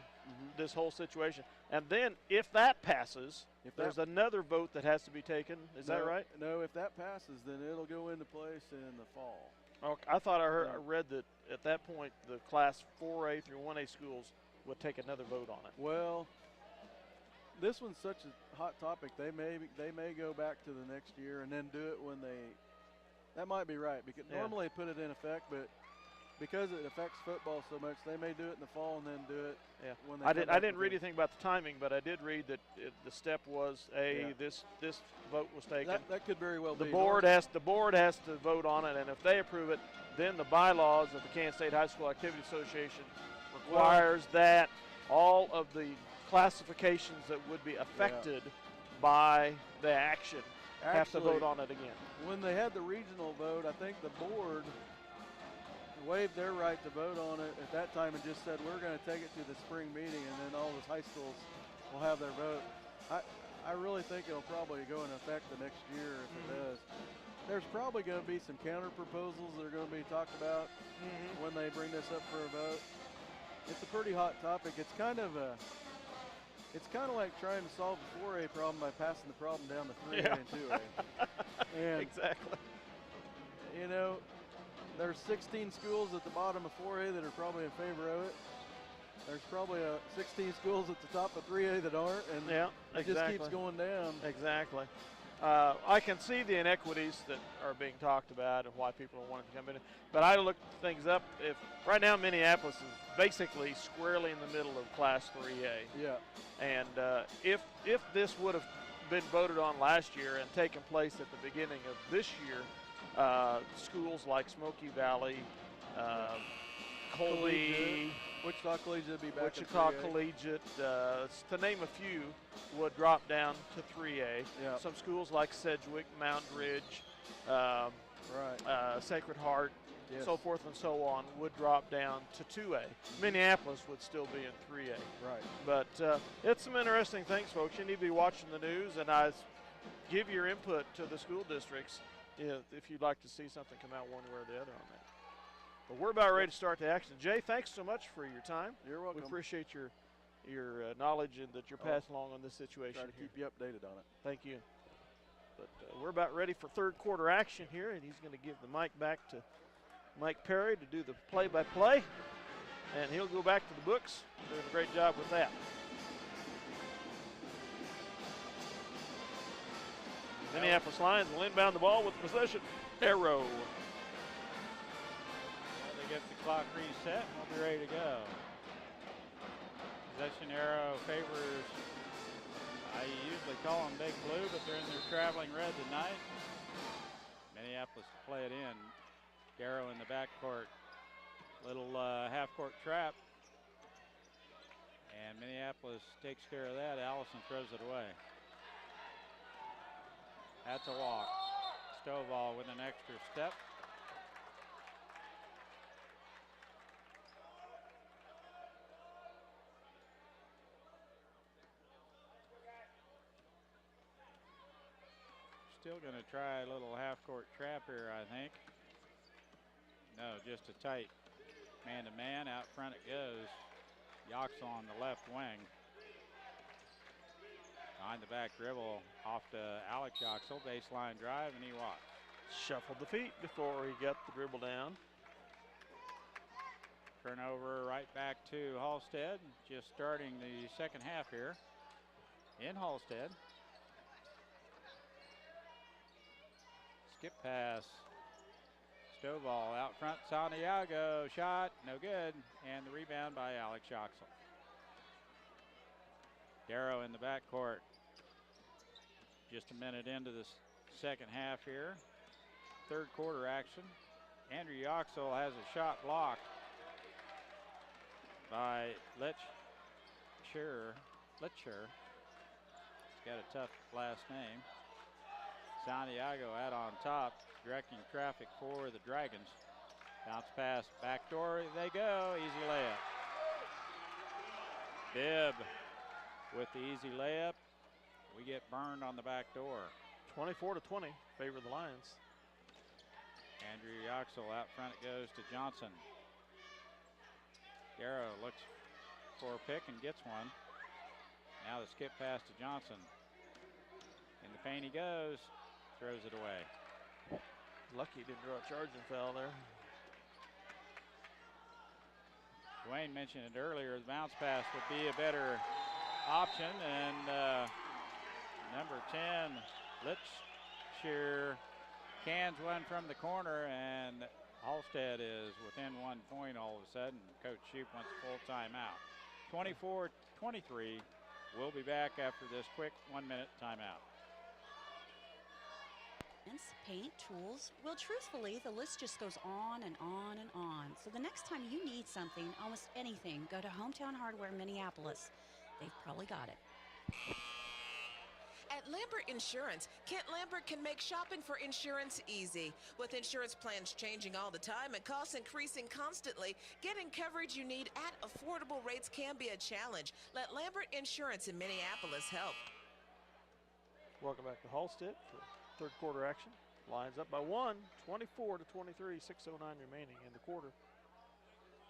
this whole situation. And then if that passes, there's another vote that has to be taken. Is that right? No, if that passes, then it'll go into place in the fall. Okay. I thought I read that at that point the class 4A through 1A schools would take another vote on it. Well, this one's such a hot topic. They may go back to the next year and then do it when that might be right, because normally put it in effect, but because it affects football so much, they may do it in the fall and then do it when they I didn't read anything about the timing, but I did read that the step was this vote was taken. That could very well be. The board has to vote on it, and if they approve it, then the bylaws of the Kansas State High School Activity Association requires that all of the classifications that would be affected by the action have to vote on it again. When they had the regional vote, I think the board waived their right to vote on it at that time and just said, we're going to take it to the spring meeting, and then all those high schools will have their vote. I really think it'll probably go into effect the next year if it does. There's probably going to be some counter proposals that are going to be talked about when they bring this up for a vote. It's a pretty hot topic. It's kind of like trying to solve the 4A problem by passing the problem down to 3A and 2A. And exactly. You know, there's 16 schools at the bottom of 4A that are probably in favor of it. There's probably 16 schools at the top of 3A that aren't, and it just keeps going down. Exactly. I can see the inequities that are being talked about and why people are wanting to come in. But I looked things up. If right now Minneapolis is basically squarely in the middle of Class 3A. Yeah. And if this would have been voted on last year and taken place at the beginning of this year, schools like Smoky Valley, Colby, Wichita Collegiate would be back Wichita in 3A. Collegiate, to name a few, would drop down to 3A. Yeah. Some schools like Sedgwick, Mountain Ridge, Sacred Heart, so forth and so on, would drop down to 2A. Minneapolis would still be in 3A. Right. But it's some interesting things, folks. You need to be watching the news, and I give your input to the school districts if you'd like to see something come out one way or the other on that. But we're about ready to start the action. Jay, thanks so much for your time. You're welcome. We appreciate your knowledge and that you're passing along on this situation. Try to keep you updated on it. Thank you. But we're about ready for third quarter action here, and he's going to give the mic back to Mike Perry to do the play-by-play, and he'll go back to the books, doing a great job with that. Minneapolis Lions will inbound the ball with possession. Arrow. Well, they get the clock reset and we'll be ready to go. Possession arrow favors, I usually call them Big Blue, but they're in their traveling red tonight. Minneapolis to play it in. Darrow in the backcourt. Little half-court trap. And Minneapolis takes care of that. Allison throws it away. That's a walk. Stovall with an extra step. Still going to try a little half-court trap here, I think. No, just a tight man-to-man. Out front it goes. Yoxel on the left wing. Behind the back dribble off to Alex Yoxel. Baseline drive, and he walks. Shuffled the feet before he got the dribble down. Turnover right back to Halstead. Just starting the second half here in Halstead. Skip pass. Stovall out front. Santiago shot. No good. And the rebound by Alex Yoxel. Darrow in the backcourt. Just a minute into the second half here. Third quarter action. Andrew Yoxel has a shot blocked by Litcher. He's got a tough last name. Santiago out on top, directing traffic for the Dragons. Bounce pass, backdoor, they go, easy layup. Bibb with the easy layup. We get burned on the back door. 24-20, favor the Lions. Andrew Yoxel out front, it goes to Johnson. Darrow looks for a pick and gets one. Now the skip pass to Johnson. In the paint he goes. Throws it away. Lucky he didn't draw a charging foul there. Dwayne mentioned it earlier, the bounce pass would be a better option, and number 10, Litcher, cans one from the corner, and Halstead is within 1 point all of a sudden. Coach Shoup wants a full timeout. 24-23. We'll be back after this quick 1-minute timeout. Paint, tools. Well, truthfully, the list just goes on and on and on. So the next time you need something, almost anything, go to Hometown Hardware Minneapolis. They've probably got it. At Lambert Insurance, Kent Lambert can make shopping for insurance easy. With insurance plans changing all the time and costs increasing constantly, getting coverage you need at affordable rates can be a challenge. Let Lambert Insurance in Minneapolis help. Welcome back to Halstead for third quarter action. Lions up by 1, 24-23, 6:09 remaining in the quarter.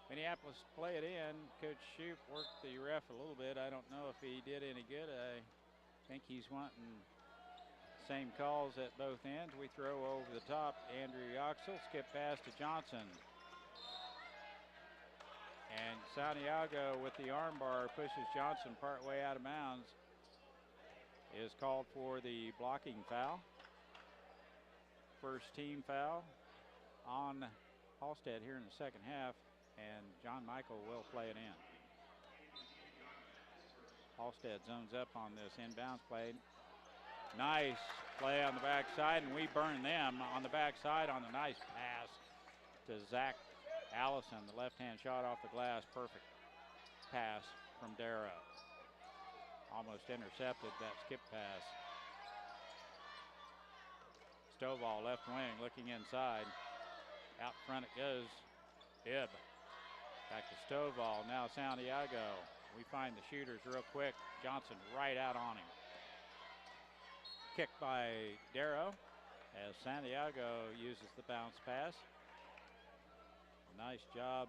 Minneapolis play it in. Coach Shoup worked the ref a little bit. I don't know if he did any good. I think he's wanting same calls at both ends. We throw over the top. Andrew Yoxel, skip pass to Johnson. And Santiago with the armbar pushes Johnson partway out of bounds. Is called for the blocking foul. First team foul on Halstead here in the second half, and John Michael will play it in. Halstead zones up on this inbounds play. Nice play on the backside, and we burn them on the backside on the nice pass to Zach Allison. The left-hand shot off the glass, perfect pass from Darrow. Almost intercepted that skip pass. Stovall left wing looking inside. Out front it goes. Bibb. Back to Stovall. Now Santiago. We find the shooters real quick. Johnson right out on him. Kicked by Darrow as Santiago uses the bounce pass. Nice job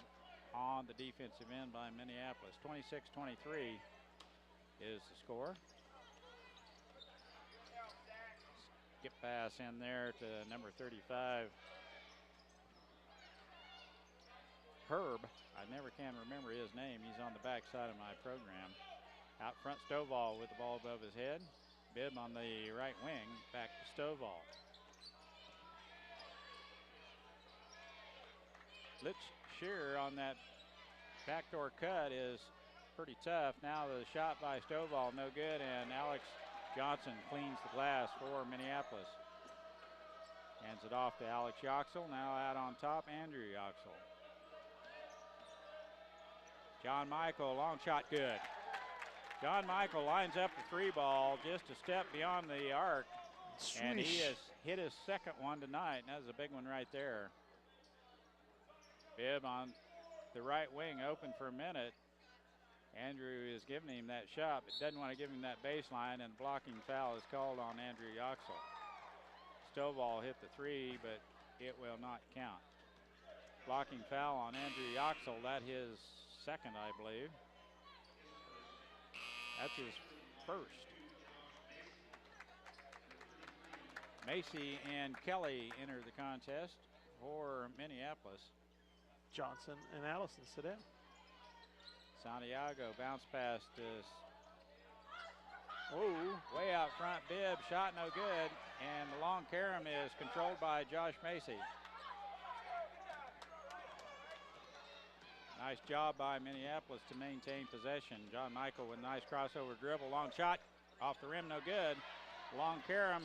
on the defensive end by Minneapolis. 26-23 is the score. Skip pass in there to number 35. Herb, I never can remember his name. He's on the back side of my program. Out front, Stovall with the ball above his head. Bibb on the right wing, back to Stovall. Litch Shearer on that backdoor cut is pretty tough. Now the shot by Stovall, no good, and Alex Johnson cleans the glass for Minneapolis. Hands it off to Alex Yoxel. Now out on top, Andrew Yoxel. John Michael, long shot, good. John Michael lines up the 3-ball just a step beyond the arc. And he has hit his second one tonight, and that's a big one right there. Bibb on the right wing, open for a minute. Andrew is giving him that shot, but doesn't want to give him that baseline, and blocking foul is called on Andrew Yoxel. Stovall hit the 3, but it will not count. Blocking foul on Andrew Yoxel, that his second, I believe. That's his first. Macy and Kelly enter the contest for Minneapolis. Johnson and Allison sit in. Santiago bounce pass to Oh, way out front. Bibb shot no good, and the long carom is controlled by Josh Macy. Nice job by Minneapolis to maintain possession. John Michael with a nice crossover dribble, long shot off the rim, no good. Long carom.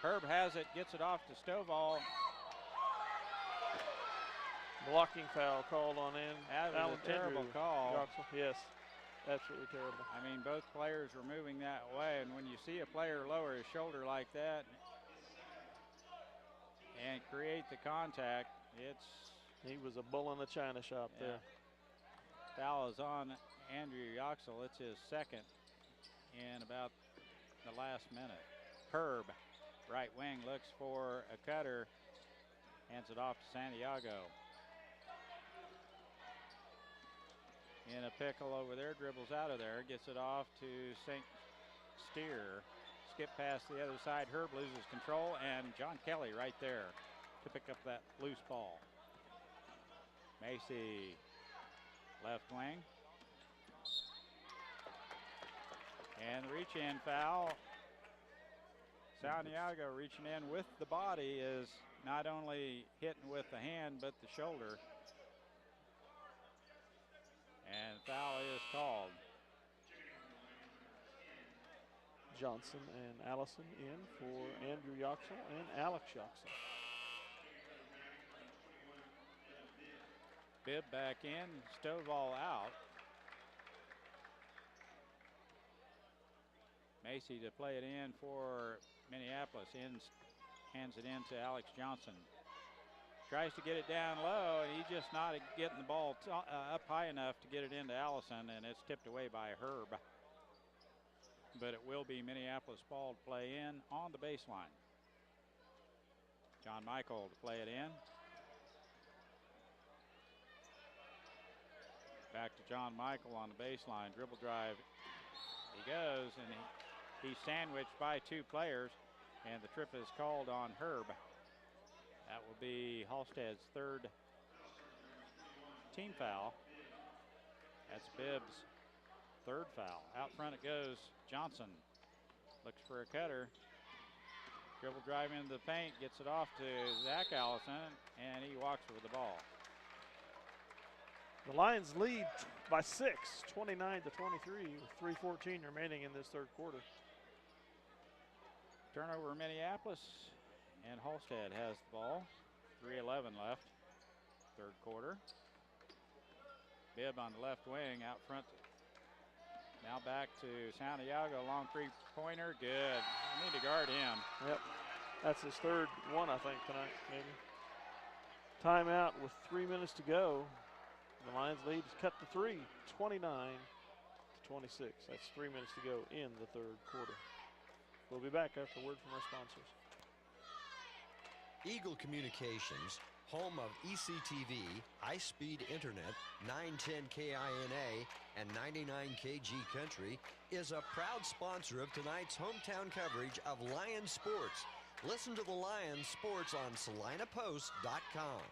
Herb has it, gets it off to Stovall. blocking foul called on in. That was a terrible call. Yoxel. Yes, absolutely terrible. I mean, both players were moving that way, and when you see a player lower his shoulder like that and create the contact, he was a bull in the china shop there. Foul is on Andrew Yoxel. It's his second in about the last minute. Herb, right wing, looks for a cutter, hands it off to Santiago. In a pickle over there, dribbles out of there, gets it off to St. Steer. Skip past the other side. Herb loses control, and John Kelly right there to pick up that loose ball. Macy, left wing. And the reach-in foul. Santiago reaching in with the body is not only hitting with the hand, but the shoulder. And foul is called. Johnson and Allison in for Andrew Yoxel and Alex Yoxel. Bibb back in, Stovall out. Macy to play it in for Minneapolis. Hands it in to Alex Johnson. Tries to get it down low, and he's just not getting the ball up high enough to get it into Allison, and it's tipped away by Herb. But it will be Minneapolis ball to play in on the baseline. John Michael to play it in. Back to John Michael on the baseline. Dribble drive. He goes, and he's sandwiched by two players, and the trip is called on Herb. That will be Halstead's third team foul. That's Bibb's third foul. Out front it goes. Johnson looks for a cutter. Dribble drive into the paint, gets it off to Zach Allison, and he walks with the ball. The Lions lead by 6, 29-23, with 3:14 remaining in this third quarter. Turnover Minneapolis, and Halstead has the ball. 3:11 left, third quarter. Bibb on the left wing, out front. Now back to Santiago, long three-pointer, good. We need to guard him. Yep, that's his third one, I think, tonight, maybe. Timeout with 3 minutes to go. The Lions lead is cut to 3, 29-26. That's 3 minutes to go in the third quarter. We'll be back after a word from our sponsors. Eagle Communications, home of ECTV, high-speed internet, 910 KINA, and 99 KG Country, is a proud sponsor of tonight's hometown coverage of Lions sports. Listen to the Lions sports on SalinaPost.com.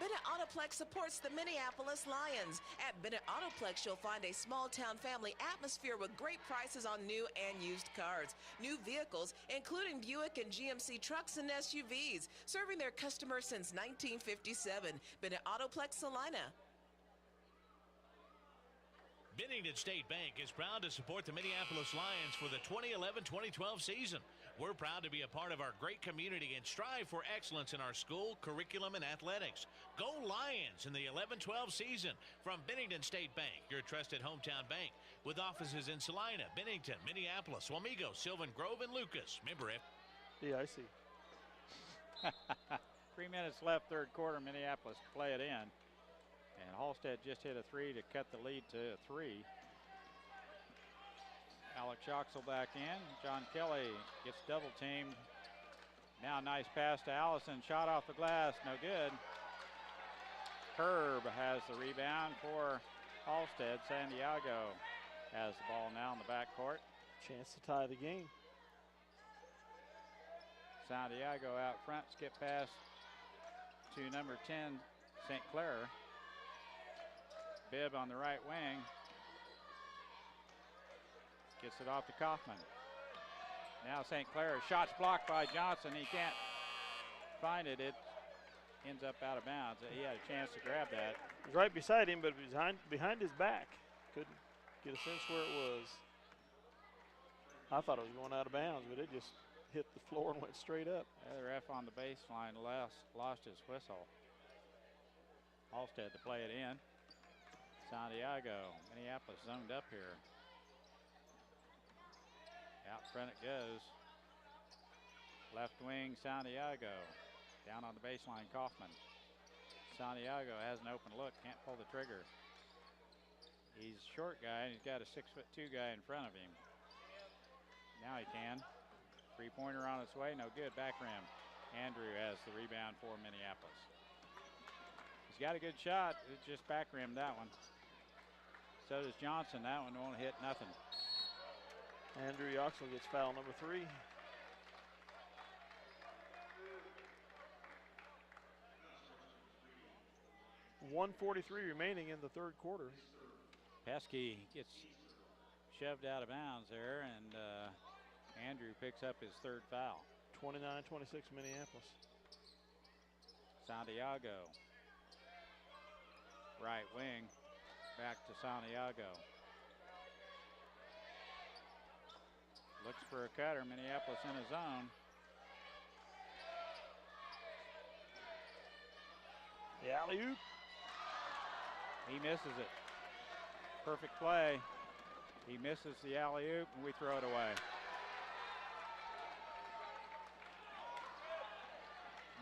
Bennett Autoplex supports the Minneapolis Lions. At Bennett Autoplex, you'll find a small-town family atmosphere with great prices on new and used cars. New vehicles, including Buick and GMC trucks and SUVs, serving their customers since 1957. Bennett Autoplex, Salina. Bennington State Bank is proud to support the Minneapolis Lions for the 2011-2012 season. We're proud to be a part of our great community and strive for excellence in our school, curriculum, and athletics. Go Lions in the 11-12 season from Bennington State Bank, your trusted hometown bank, with offices in Salina, Bennington, Minneapolis, Wamego, Sylvan Grove, and Lucas. Member DIC. 3 minutes left, third quarter. Minneapolis to play it in. And Halstead just hit a 3 to cut the lead to 3. Alex Yoxel back in. John Kelly gets double teamed. Now nice pass to Allison. Shot off the glass, no good. Herb has the rebound for Halstead. Santiago has the ball now in the backcourt. Chance to tie the game. Santiago out front, skip pass to number 10, St. Clair. Bibb on the right wing. Gets it off to Kaufman. Now St. Clair, shot's blocked by Johnson. He can't find it. It ends up out of bounds. He had a chance to grab that. It was right beside him, but behind his back. Couldn't get a sense where it was. I thought it was going out of bounds, but it just hit the floor and went straight up. The ref on the baseline lost his whistle. Halstead to play it in. Santiago, Minneapolis zoned up here. Out front it goes. Left wing, Santiago. Down on the baseline, Kaufman. Santiago has an open look, can't pull the trigger. He's a short guy, and he's got a 6'2" guy in front of him. Now he can. Three-pointer on its way, no good, back rim. Andrew has the rebound for Minneapolis. He's got a good shot, it's just back rim that one. So does Johnson. That one won't hit nothing. Andrew Yoxel gets foul number 3. .143 remaining in the third quarter. Pesky gets shoved out of bounds there, and Andrew picks up his third foul. 29-26 Minneapolis. Santiago. Right wing. Back to Santiago. Looks for a cutter. Minneapolis in his zone. The alley-oop. He misses it. Perfect play. He misses the alley-oop, and we throw it away.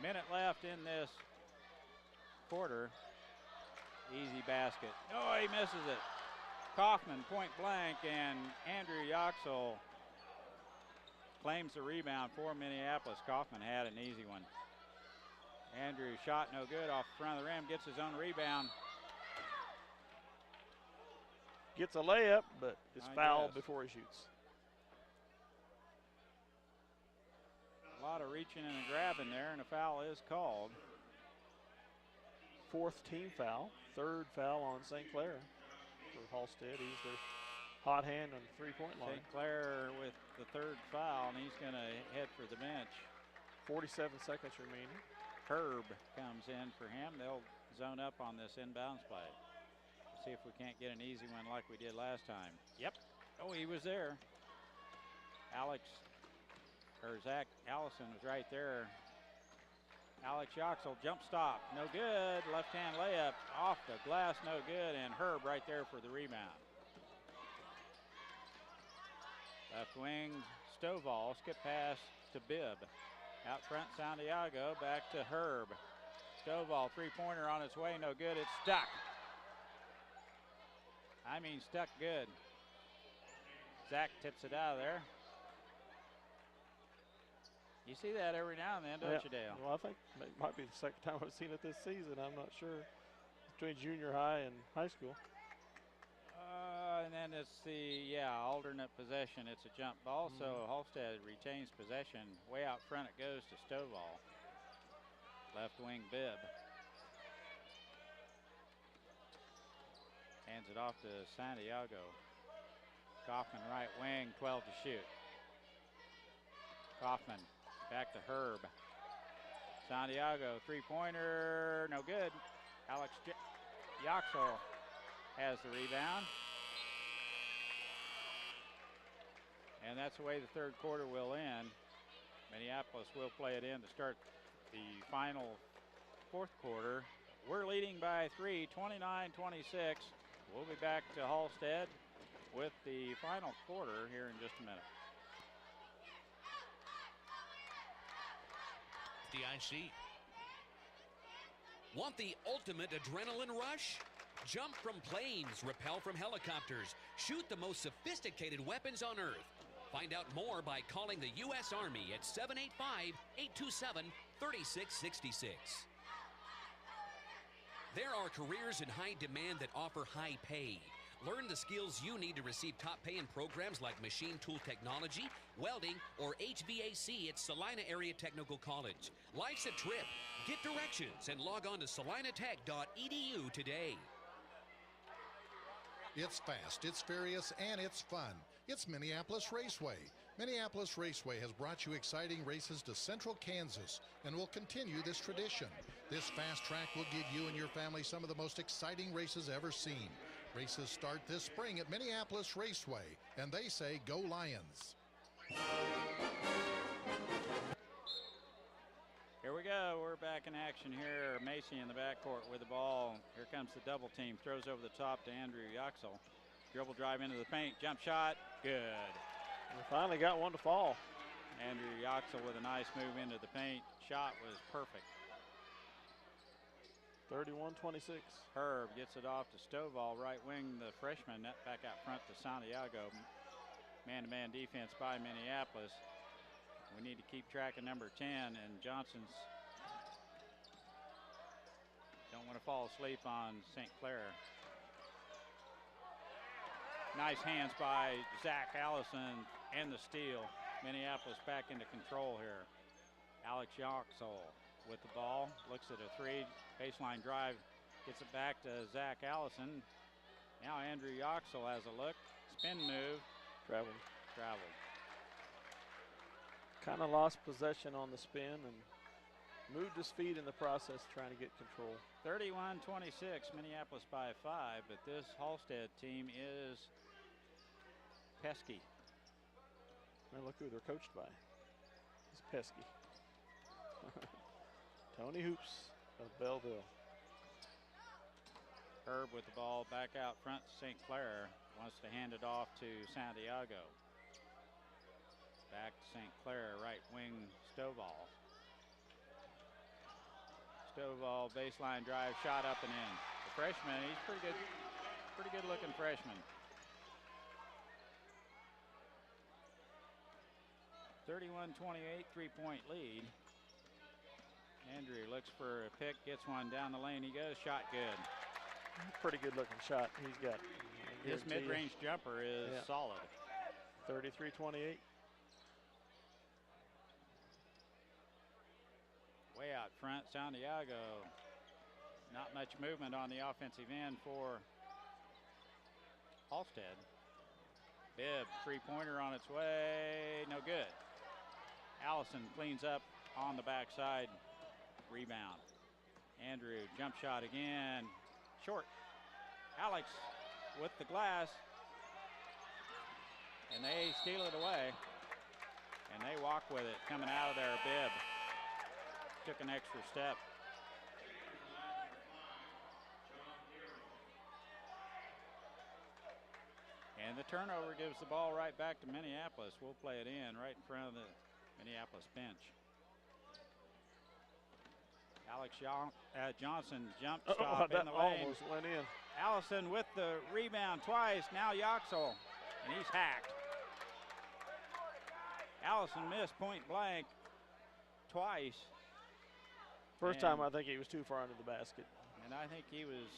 Minute left in this quarter. Easy basket. Oh, he misses it. Kaufman point blank, and Andrew Yoxel claims the rebound for Minneapolis. Kaufman had an easy one. Andrew shot no good off the front of the rim, gets his own rebound. Gets a layup, but is fouled before he shoots. A lot of reaching and grabbing there, and a foul is called. 4th team foul. 3rd foul on St. Clair for Halstead. He's their hot hand on the three-point line. St. Clair with the 3rd foul, and he's going to head for the bench. 47 seconds remaining. Herb comes in for him. They'll zone up on this inbounds play. See if we can't get an easy one like we did last time. Yep. Oh, he was there. Zach Allison was right there. Alex Yoxel, jump stop, no good. Left-hand layup off the glass, no good. And Herb right there for the rebound. Left wing, Stovall, skip pass to Bibb. Out front, Santiago, back to Herb. Stovall, three-pointer on its way, no good. It's stuck. I mean, stuck good. Zach tips it out of there. You see that every now and then, don't you, Dale? Well, I think it might be the second time I've seen it this season. I'm not sure. Between junior high and high school. And then it's the, alternate possession. It's a jump ball, so Halstead retains possession. Way out front it goes to Stovall. Left wing Bibb. Hands it off to Santiago. Kaufman right wing, 12 to shoot. Kaufman back to Herb. Santiago, three-pointer, no good. Alex Yoxel has the rebound. And that's the way the third quarter will end. Minneapolis will play it in to start the final fourth quarter. We're leading by 3, 29-26. We'll be back to Halstead with the final quarter here in just a minute. DIC. Want the ultimate adrenaline rush? Jump from planes, rappel from helicopters, shoot the most sophisticated weapons on Earth. Find out more by calling the U.S. Army at 785-827-3666. There are careers in high demand that offer high pay. Learn the skills you need to receive top pay in programs like machine tool technology, welding, or HVAC at Salina Area Technical College. Life's a trip. Get directions and log on to salinatech.edu today. It's fast, it's furious, and it's fun. It's Minneapolis Raceway. Minneapolis Raceway has brought you exciting races to central Kansas and will continue this tradition. This fast track will give you and your family some of the most exciting races ever seen. Races start this spring at Minneapolis Raceway, and they say go Lions. Here we go. We're back in action here. Macy in the backcourt with the ball. Here comes the double team. Throws over the top to Andrew Yoxel. Dribble drive into the paint. Jump shot. Good. We finally got one to fall. Andrew Yoxel with a nice move into the paint. Shot was perfect. 31-26. Herb gets it off to Stovall, right wing, the freshman. Net back out front to Santiago. Man-to-man defense by Minneapolis. We need to keep track of number 10, and Johnson's don't want to fall asleep on St. Clair. Nice hands by Zach Allison and the steal. Minneapolis back into control here. Alex Yoxel with the ball, looks at a three, baseline drive, gets it back to Zach Allison. Now Andrew Yoxel has a look, spin move. Traveled. Kind of lost possession on the spin and moved his feet in the process trying to get control. 31-26, Minneapolis by 5, but this Halstead team is pesky. And look who they're coached by. It's pesky. Tony Hoops of Belleville. Herb with the ball back out front. St. Clair wants to hand it off to Santiago. Back to St. Clair, right wing Stovall. Stovall baseline drive, shot up and in. The freshman, he's pretty good looking freshman. 31-28, 3-point lead. Andrew looks for a pick, gets one down the lane. He goes, shot good. Pretty good looking shot he's got. His mid-range jumper is solid. 33-28. Way out front, Santiago. Not much movement on the offensive end for Halstead. Bibb, three-pointer on its way, no good. Allison cleans up on the backside. Rebound. Andrew, jump shot again. Short. Alex with the glass. And they steal it away. And they walk with it coming out of there. Bibb took an extra step. And the turnover gives the ball right back to Minneapolis. We'll play it in right in front of the Minneapolis bench. Alex Johnson jump stop in the lane. Almost went in. Allison with the rebound twice. Now Yoxel, and he's hacked. Allison missed point blank twice. First time I think he was too far under the basket. And I think he was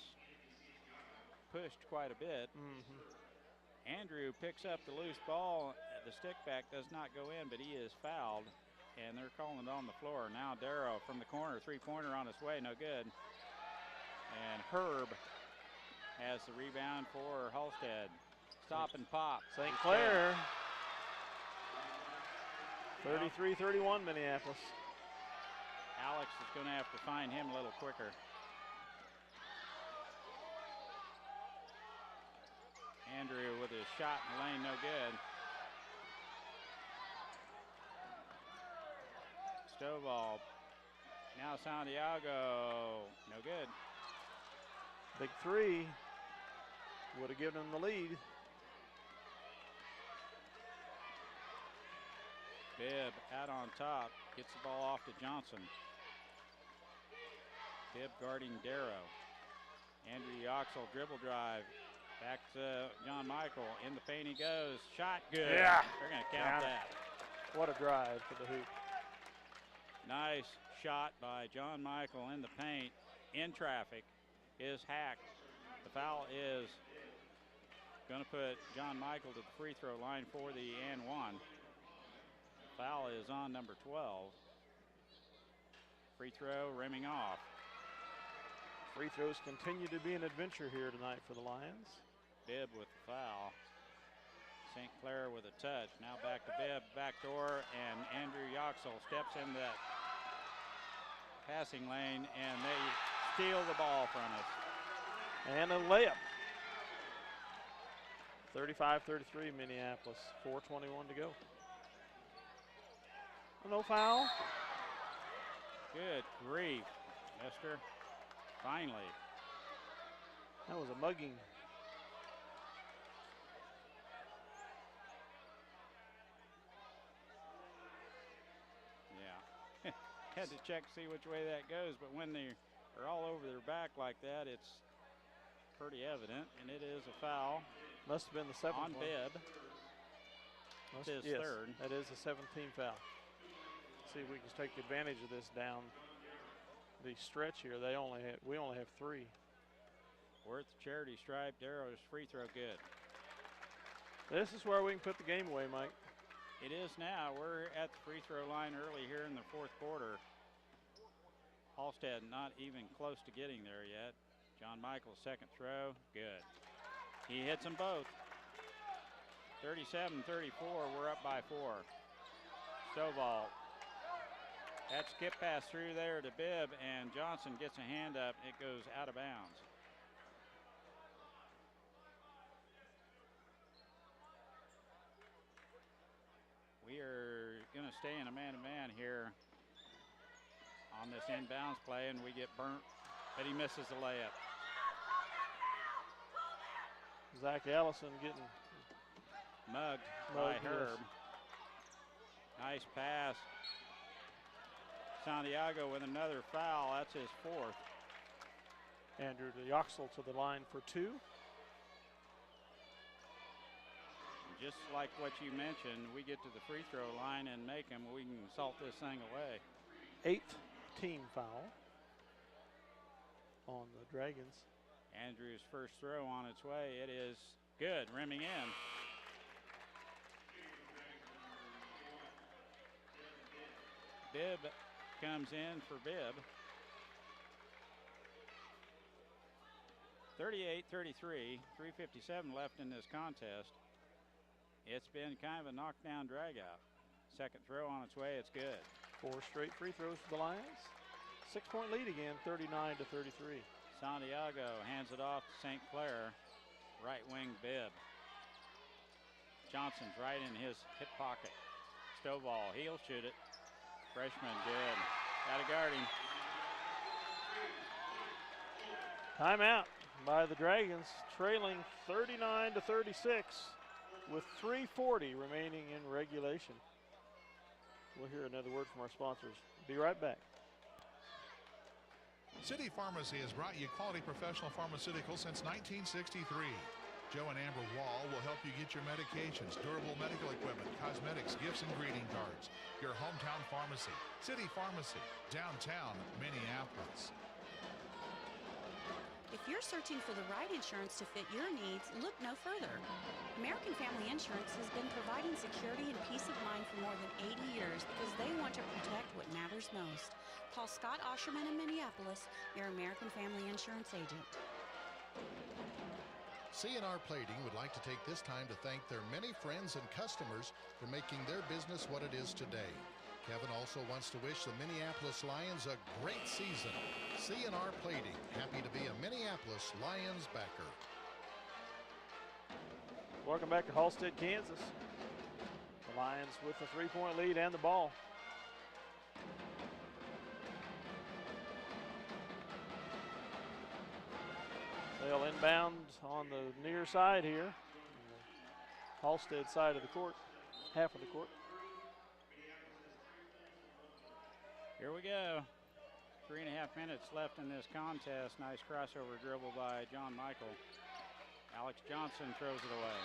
pushed quite a bit. Andrew picks up the loose ball. The stick back does not go in, but he is fouled. And they're calling it on the floor. Now Darrow from the corner, three-pointer on his way, no good. And Herb has the rebound for Halstead. Stop and pop. St. Clair. 33-31 Minneapolis. Alex is going to have to find him a little quicker. Andrew with his shot in the lane, no good. Stovall. Now Santiago, no good. Big three would have given him the lead. Bibb out on top, gets the ball off to Johnson. Bibb guarding Darrow. Andrew Yoxel dribble drive. Back to John Michael. In the paint he goes. Shot good. Yeah. They're going to count that. What a drive for the hoop. Nice shot by John Michael in the paint. In traffic is hacked. The foul is going to put John Michael to the free throw line for the and one. Foul is on number 12. Free throw rimming off. Free throws continue to be an adventure here tonight for the Lions. Bibb with the foul. St. Clair with a touch. Now back to Bibb, backdoor, and Andrew Yoxel steps into that passing lane, and they steal the ball from us. And a layup. 35-33 Minneapolis, 4:21 to go. No foul. Good grief, mister. Finally. That was a mugging. Yeah. Had to check to see which way that goes, but when they're all over their back like that, it's pretty evident, and it is a foul. Must have been the seventh on one. Bibb. It's his third. That is a 17th foul. See if we can take advantage of this down the stretch here. We only have 3. Worth charity stripe. Darrow's free throw good. This is where we can put the game away, Mike. It is now. We're at the free throw line early here in the fourth quarter. Halstead not even close to getting there yet. John Michael's second throw, good. He hits them both. 37-34, we're up by 4. Stovall. That skip pass through there to Bibb, and Johnson gets a hand up. It goes out of bounds. We are going to stay in a man-to-man here on this inbounds play, and we get burnt, but he misses the layup. Zach Allison getting mugged by yes. Herb. Nice pass. Santiago with another foul. That's his 4th. Andrew Yoxel to the line for 2. Just like what you mentioned, we get to the free throw line and make them, we can salt this thing away. 8th team foul on the Dragons. Andrew's first throw on its way. It is good, rimming in. Bibb comes in for Bibb. 38-33, 3:57 left in this contest. It's been kind of a knockdown drag out. Second throw on its way, it's good. 4 straight free throws for the Lions. 6-point lead again, 39-33. Santiago hands it off to St. Clair. Right wing Bibb. Johnson's right in his hip pocket. Stovall, he'll shoot it. Freshman, good. Gotta guard him. Timeout by the Dragons, trailing 39-36 with 3:40 remaining in regulation. We'll hear another word from our sponsors. Be right back. City Pharmacy has brought you quality professional pharmaceuticals since 1963. Joe and Amber Wall will help you get your medications, durable medical equipment, cosmetics, gifts, and greeting cards. Your hometown pharmacy, City Pharmacy, downtown Minneapolis. If you're searching for the right insurance to fit your needs, look no further. American Family Insurance has been providing security and peace of mind for more than 80 years because they want to protect what matters most. Call Scott Osherman in Minneapolis, your American Family Insurance agent. C&R Plating would like to take this time to thank their many friends and customers for making their business what it is today. Kevin also wants to wish the Minneapolis Lions a great season. C&R Plating, happy to be a Minneapolis Lions backer. Welcome back to Halstead, Kansas. The Lions with the 3-point lead and the ball. They'll inbound on the near side here, the Halstead side of the court, half of the court. Here we go. 3.5 minutes left in this contest. Nice crossover dribble by John Michael. Alex Johnson throws it away.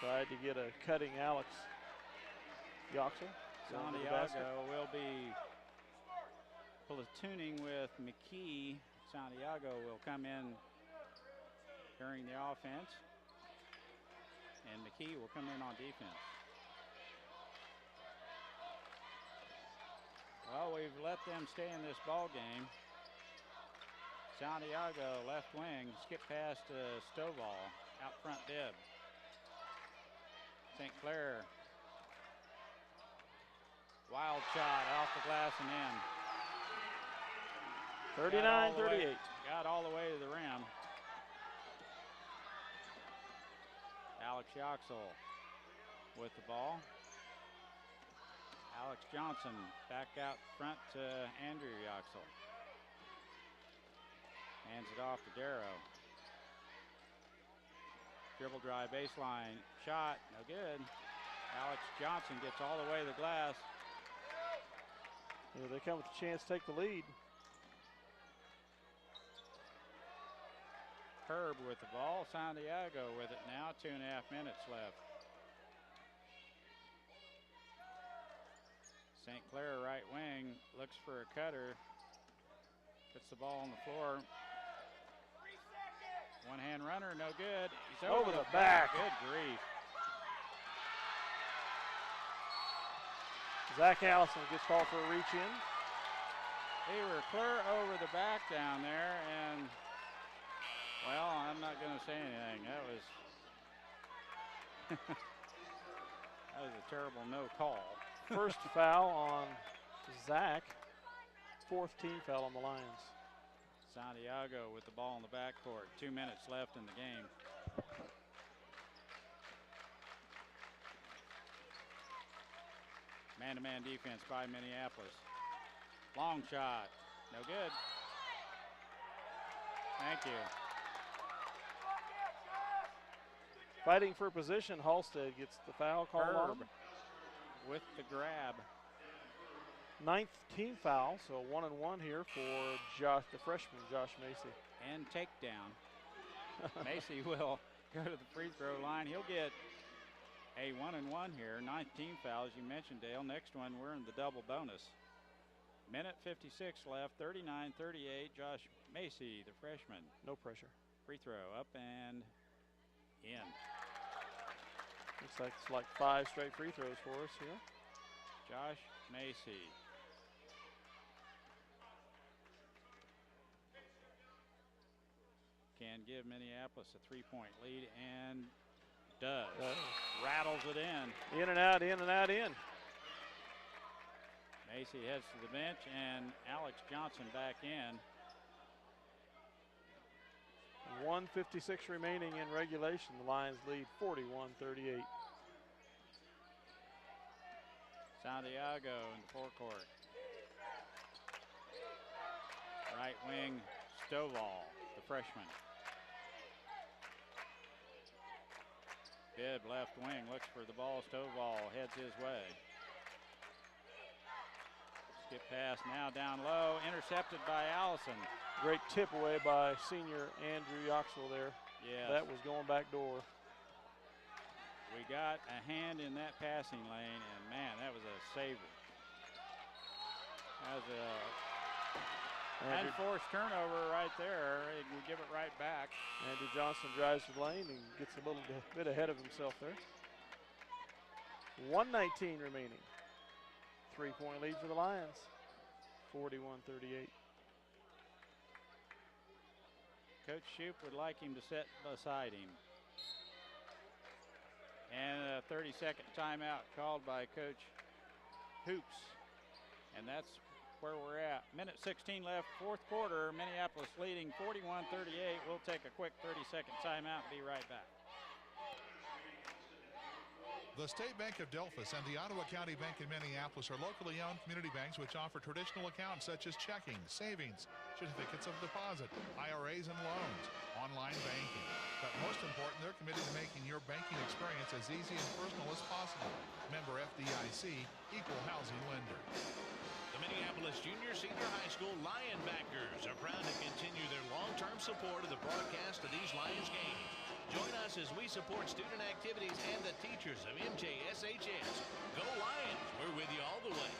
Tried to get a cutting Alex Yoxel. Santiago will be platooning with McKee. Santiago will come in during the offense, and McKee will come in on defense. Well, we've let them stay in this ball game. Santiago, left wing, skip past Stovall, out front Bibb. St. Clair, wild shot off the glass and in. 39-38. Got all the way to the rim. Alex Yoxel with the ball. Alex Johnson back out front to Andrew Yoxel. Hands it off to Darrow. Dribble drive baseline. Shot, no good. Alex Johnson gets all the way to the glass. Yeah, they come with a chance to take the lead. Herb with the ball. Santiago with it now. 2.5 minutes left. St. Clair, right wing, looks for a cutter. Puts the ball on the floor. One-hand runner, no good. He's over the back. Good grief. Zach Allison gets called for a reach in. They were clear over the back down there, and, well, I'm not going to say anything. That was that was a terrible no call. First foul on Zach. 4th team foul on the Lions. Santiago with the ball in the backcourt. 2 minutes left in the game. Man-to-man defense by Minneapolis. Long shot. No good. Thank you. Fighting for position, Halstead gets the foul call on him. With the grab. 9th team foul, so 1-1 here for Josh, the freshman, Josh Macy. And takedown. Macy will go to the free throw line. He'll get a 1-1 here. 9th team foul, as you mentioned, Dale. Next one, we're in the double bonus. Minute 56 left, 39-38. Josh Macy, the freshman. No pressure. Free throw up and in. Looks like it's like 5 straight free throws for us here. Josh Macy. Can give Minneapolis a 3-point lead and does. Rattles it in. In and out, in and out, in. Macy heads to the bench and Alex Johnson back in. 1:56 remaining in regulation. The Lions lead 41-38. Santiago in the forecourt. Right wing, Stovall, the freshman. Bibb left wing, looks for the ball. Stovall heads his way. Skip pass now down low, intercepted by Allison. Great tip away by senior Andrew Yoxel there. Yes. That was going back door. We got a hand in that passing lane, and man, that was a saver. That was a unforced turnover right there. We give it right back. Andrew Johnson drives the lane and gets a little bit ahead of himself there. 1:19 remaining. 3-point lead for the Lions. 41-38. Coach Shoup would like him to sit beside him. And a 30-second timeout called by Coach Hoops. And that's where we're at. Minute 16 left, fourth quarter. Minneapolis leading 41-38. We'll take a quick 30-second timeout and be right back. The State Bank of Delphus and the Ottawa County Bank in Minneapolis are locally owned community banks which offer traditional accounts such as checking, savings, certificates of deposit, IRAs and loans, online banking. But most important, they're committed to making your banking experience as easy and personal as possible. Member FDIC, equal housing lender. The Minneapolis Junior Senior High School Lionbackers are proud to continue their long-term support of the broadcast of these Lions games. Join us as we support student activities and the teachers of MJSHS. Go Lions! We're with you all the way.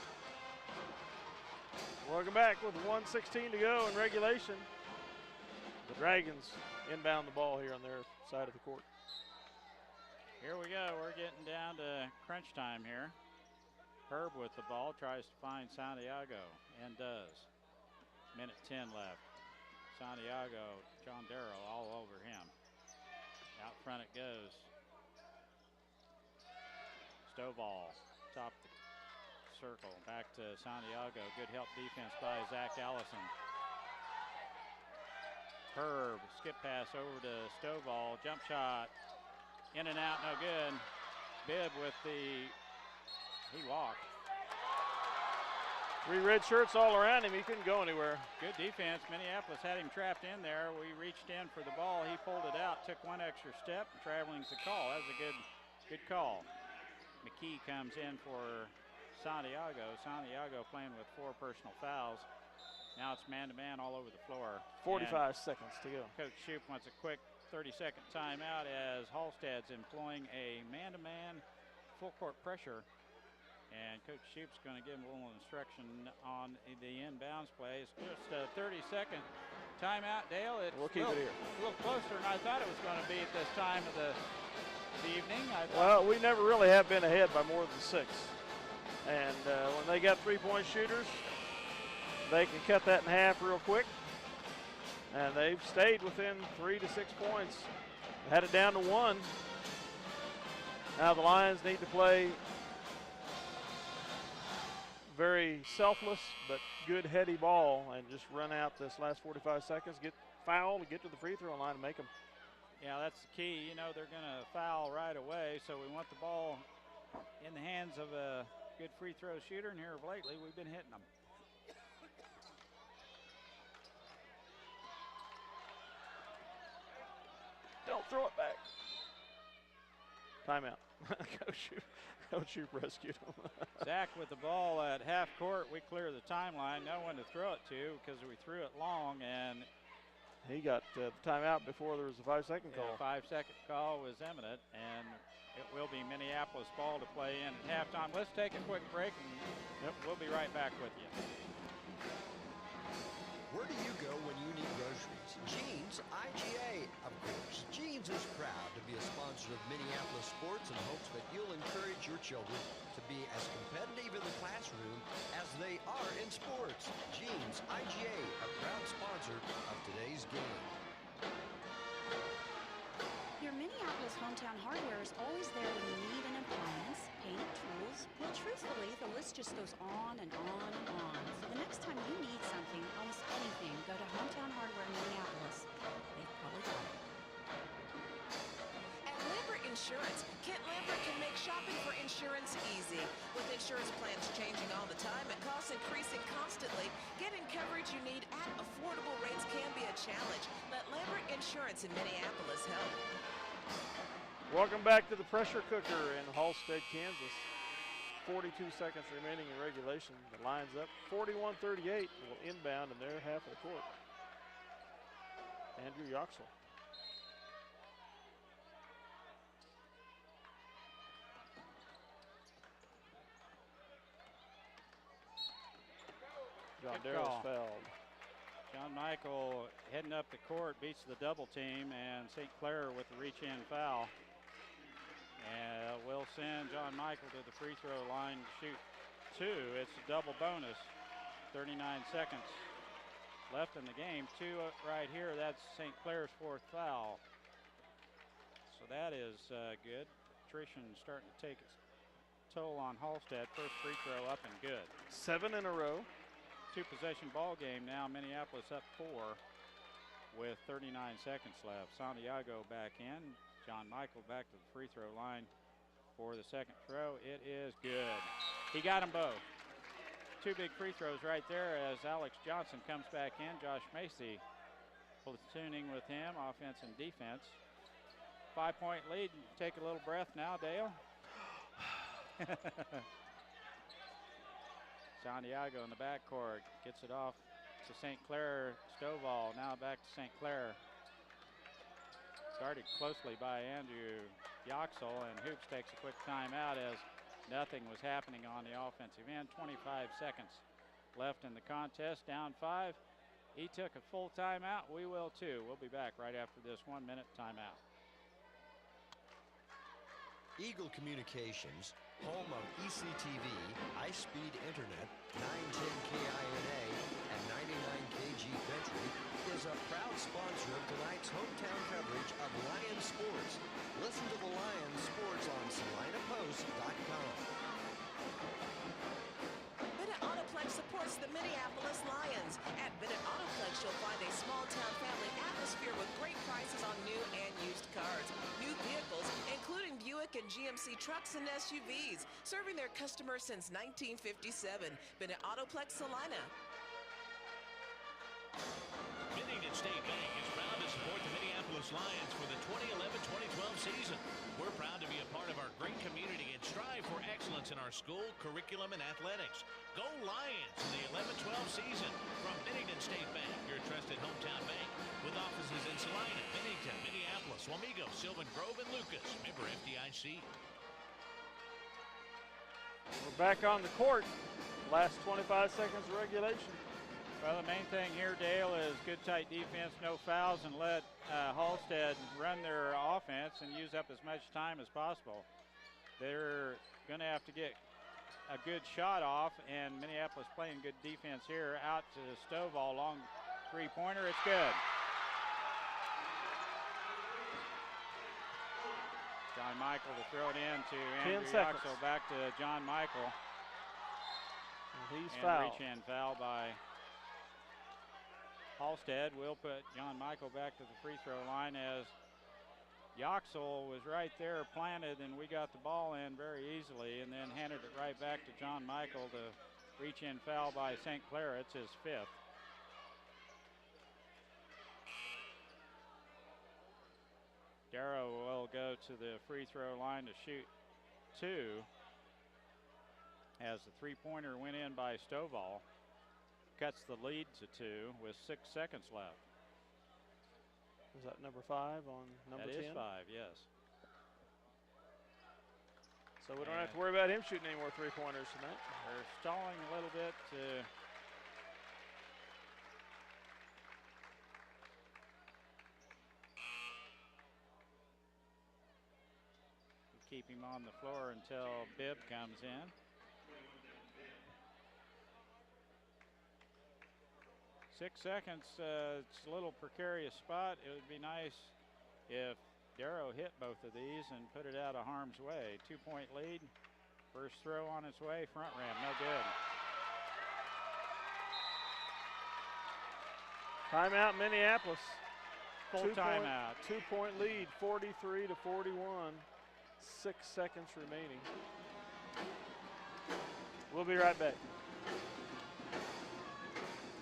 Welcome back with 1:16 to go in regulation. The Dragons inbound the ball here on their side of the court. Here we go. We're getting down to crunch time here. Herb with the ball tries to find Santiago and does. Minute 10 left. Santiago, John Darrow all over him. Out front it goes. Stovall, top the circle, back to Santiago. Good help defense by Zach Allison. Herb, skip pass over to Stovall, jump shot, in and out, no good. Bibb with he walked. 3 red shirts all around him. He couldn't go anywhere. Good defense. Minneapolis had him trapped in there. We reached in for the ball. He pulled it out, took one extra step, and traveling's the call. That was a good call. McKee comes in for Santiago. Santiago playing with 4 personal fouls. Now it's man-to-man all over the floor. 45 seconds to go. Coach Shoup wants a quick 30-second timeout as Halstead's employing a man-to-man full-court pressure. And Coach Shoup's going to give him a little instruction on the inbounds play. It's just a 30-second timeout, Dale. We'll keep it here. A little closer than I thought it was going to be at this time of the evening. Well, we never really have been ahead by more than 6. And when they got 3-point shooters, they can cut that in half real quick. And they've stayed within 3 to 6 points. Had it down to 1. Now the Lions need to play very selfless but good heady ball and just run out this last 45 seconds, get fouled, get to the free throw line and make them. Yeah, that's the key. You know, they're going to foul right away, so we want the ball in the hands of a good free throw shooter, and here lately we've been hitting them. Don't throw it back. Timeout. Coach Shoup rescued him. Zach with the ball at half court. We clear the timeline. No one to throw it to because we threw it long, and he got the timeout before there was a 5-second call. 5-second call was imminent, and it will be Minneapolis ball to play in at halftime. Let's take a quick break, and we'll be right back with you. Where do you go when you need groceries? Jeans, IGA, of course. Jeans is proud to be a sponsor of Minneapolis sports and hopes that you'll encourage your children to be as competitive in the classroom as they are in sports. Jeans, IGA, a proud sponsor of today's game. Your Minneapolis Hometown Hardware is always there when you need an appliance, paint, tools. Well, truthfully, the list just goes on and on and on. So the next time you need something, almost anything, go to Hometown Hardware Minneapolis. They've probably got it. At Lambert Insurance, Kent Lambert can make shopping for insurance easy. With insurance plans changing all the time and costs increasing constantly, getting coverage you need at affordable rates can be a challenge. Let Lambert Insurance in Minneapolis help. Welcome back to the pressure cooker in Halstead, Kansas. 42 seconds remaining in regulation. The Lions up 41-38. Will inbound in their half of the court. Andrew Yoxel. John Darrow's fouled. John Michael heading up the court, beats the double team, and St. Clair with the reach-in foul. And we'll send John Michael to the free throw line to shoot 2. It's a double bonus, 39 seconds. left in the game. 2 right here. That's St. Clair's 4th foul. So that is good. Attrition starting to take its toll on Halstead. First free throw up and good. 7 in a row. 2-possession ball game now. Minneapolis up 4 with 39 seconds left. Santiago back in. John Michael back to the free throw line for the second throw. It is good. He got them both. 2 big free throws right there as Alex Johnson comes back in. Josh Macy platooning with him, offense and defense. 5-point lead. Take a little breath now, Dale. Santiago in the backcourt gets it off to St. Clair. Stovall now back to St. Clair. Guarded closely by Andrew Yoxel, and Hoops takes a quick timeout as nothing was happening on the offensive end. 25 seconds left in the contest. Down 5. He took a full timeout. We will too. We'll be back right after this 1-minute timeout. Eagle Communications, home of ECTV, high-speed internet, 910 KINA, and 99 KG Country, is a proud sponsor of tonight's hometown coverage of Lion Sports. Listen to the Lions Sports on SalinaPost.com. Bennett Autoplex supports the Minneapolis Lions. At Bennett Autoplex, you'll find a small-town family atmosphere with great prices on new and used cars. New vehicles, including Buick and GMC trucks and SUVs, serving their customers since 1957. Bennett Autoplex, Salina. Bennington State Bank is proud to support the Minneapolis Lions for the 2011-2012 season. We're proud to be a part of our great community and strive for excellence in our school, curriculum, and athletics. Go Lions in the 11-12 season from Bennington State Bank, your trusted hometown bank, with offices in Salina, Bennington, Minneapolis, Wamego, Sylvan Grove, and Lucas. Member FDIC. We're back on the court. Last 25 seconds of regulation. Well, the main thing here, Dale, is good tight defense, no fouls, and let Halstead run their offense and use up as much time as possible. They're going to have to get a good shot off, and Minneapolis playing good defense here. Out to Stovall, long three-pointer. It's good. John Michael to throw it in to Andrew Yoxel. Back to John Michael. And he's and fouled. Reach-in foul by Halstead. Will put John Michael back to the free throw line as Yoxel was right there planted, and we got the ball in very easily and then handed it right back to John Michael. To reach-in foul by St. Clair. It's his 5th. Darrow will go to the free throw line to shoot 2 as the three-pointer went in by Stovall. Cuts the lead to 2 with 6 seconds left. Is that number 5 on number 10? That is 5, yes. So we don't have to worry about him shooting any more three-pointers tonight. They're stalling a little bit to keep him on the floor until Bibb comes in. Six seconds, it's a little precarious spot. It would be nice if Darrow hit both of these and put it out of harm's way. 2-point lead. First throw on its way, front rim, no good. Timeout, Minneapolis. Full timeout. 2-point lead, 43 to 41. 6 seconds remaining. We'll be right back.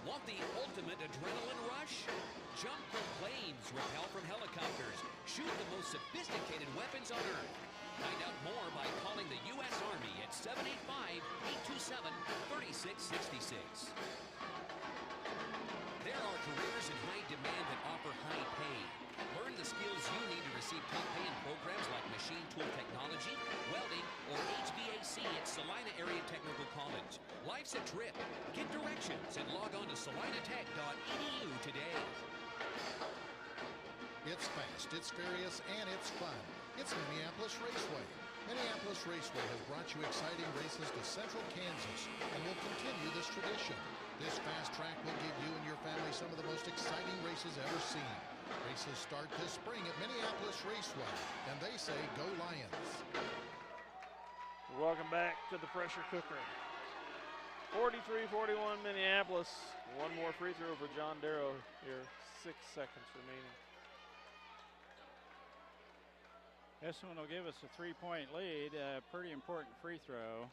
Want the ultimate adrenaline rush? Jump from planes, rappel from helicopters, shoot the most sophisticated weapons on Earth. Find out more by calling the U.S. Army at 785-827-3666. There are careers in high demand that offer high pay. Learn the skills you need to receive top pay in programs like machine tool technology, welding, or HVAC at Salina Area Technical College. Life's a trip. Get directions and log on to salinatech.edu today. It's fast, it's furious, and it's fun. It's Minneapolis Raceway. Minneapolis Raceway has brought you exciting races to central Kansas and will continue this tradition. This fast track will give you and your family some of the most exciting races ever seen. Races start this spring at Minneapolis Raceway, and they say go Lions. Welcome back to the pressure cooker. 43-41 Minneapolis. One more free throw for John Darrow here. 6 seconds remaining. This one will give us a 3-point lead. Pretty important free throw.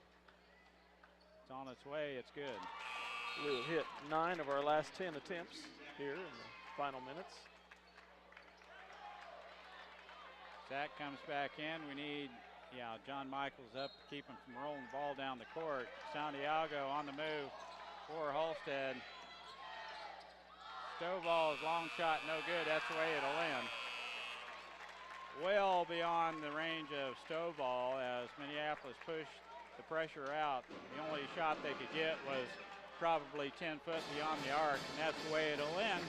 It's on its way. It's good. We've hit 9 of our last 10 attempts here in the final minutes. Zach comes back in. We need, John Michaels up to keep him from rolling the ball down the court. Santiago on the move for Halstead. Stovall's long shot, no good. That's the way it'll end. Well beyond the range of Stovall as Minneapolis pushed the pressure out. The only shot they could get was probably 10 foot beyond the arc, and that's the way it'll end.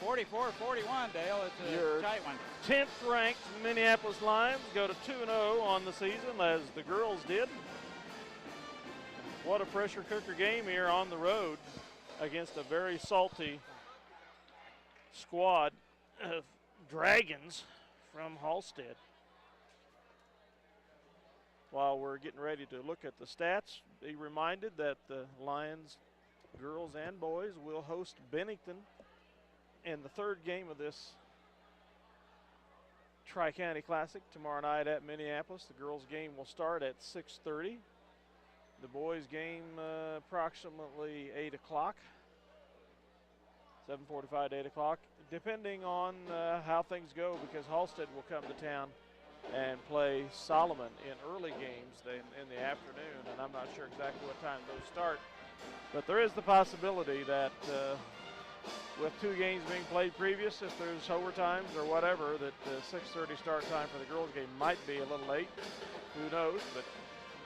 44-41, Dale. It's a tight one. 10th ranked Minneapolis Lions go to 2-0 on the season, as the girls did. What a pressure cooker game here on the road against a very salty squad of Dragons from Halstead. While we're getting ready to look at the stats, be reminded that the Lions, girls and boys, will host Bennington in the third game of this Tri-County Classic tomorrow night at Minneapolis. The girls' game will start at 6:30. The boys' game approximately 8 o'clock. 7:45 to 8 o'clock, depending on how things go, because Halstead will come to town and play Solomon in early games in the afternoon, and I'm not sure exactly what time those start. But there is the possibility that with 2 games being played previous, if there's overtimes or whatever, that the 6:30 start time for the girls' game might be a little late. Who knows? But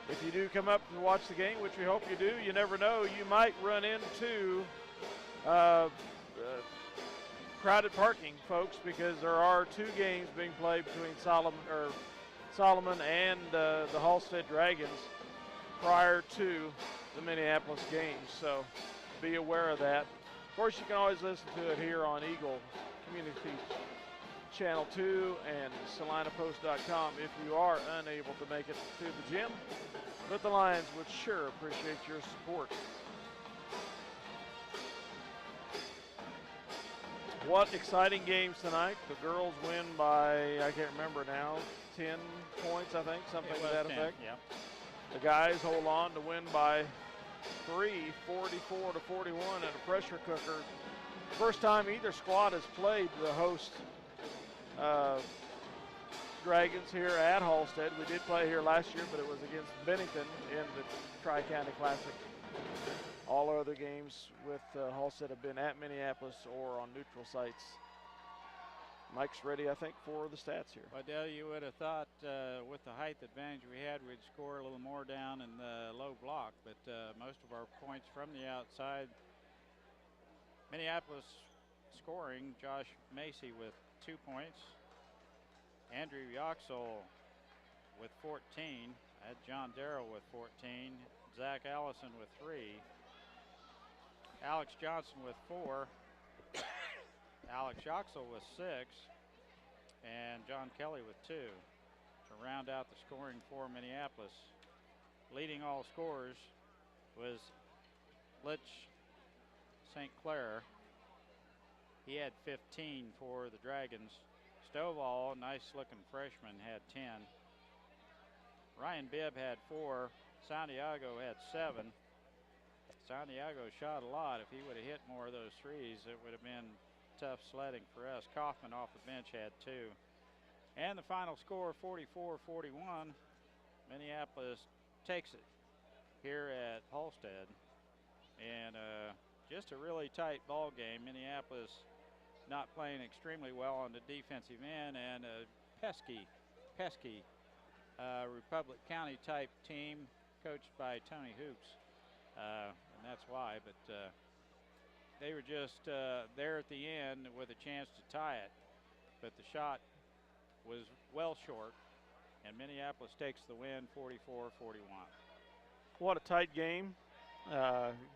if you do come up and watch the game, which we hope you do, you never know, you might run into crowded parking, folks, because there are 2 games being played between Solomon and the Halstead Dragons prior to the Minneapolis games. So be aware of that. Of course, you can always listen to it here on Eagle Community Channel 2 and SalinaPost.com if you are unable to make it to the gym. But the Lions would sure appreciate your support. What exciting games tonight. The girls win by, I can't remember now, 10 points, I think, something to that 10, effect. yeah. The guys hold on to win by 3, 44-41 in a pressure cooker. First time either squad has played the host Dragons here at Halstead. We did play here last year, but it was against Bennington in the Tri-County Classic. All other games with Halstead have been at Minneapolis or on neutral sites. Mike's ready, I think, for the stats here. Well, Dale, you would have thought with the height advantage we had, we'd score a little more down in the low block, but most of our points from the outside. Minneapolis scoring, Josh Macy with 2 points. Andrew Yoxel with 14. I had John Darrow with 14. Zach Allison with 3. Alex Johnson with 4. Alex Yoxel with 6. And John Kelly with 2 to round out the scoring for Minneapolis. Leading all scorers was Litch St. Clair. He had 15 for the Dragons. Stovall, nice looking freshman, had 10. Ryan Bibb had 4. Santiago had 7. Santiago shot a lot. If he would have hit more of those threes, it would have been tough sledding for us. Kaufman off the bench had 2. And the final score, 44-41. Minneapolis takes it here at Halstead. And just a really tight ball game. Minneapolis not playing extremely well on the defensive end, and a pesky Republic County type team coached by Tony Hoops. And that's why, but they were just there at the end with a chance to tie it, but the shot was well short, and Minneapolis takes the win 44-41. What a tight game.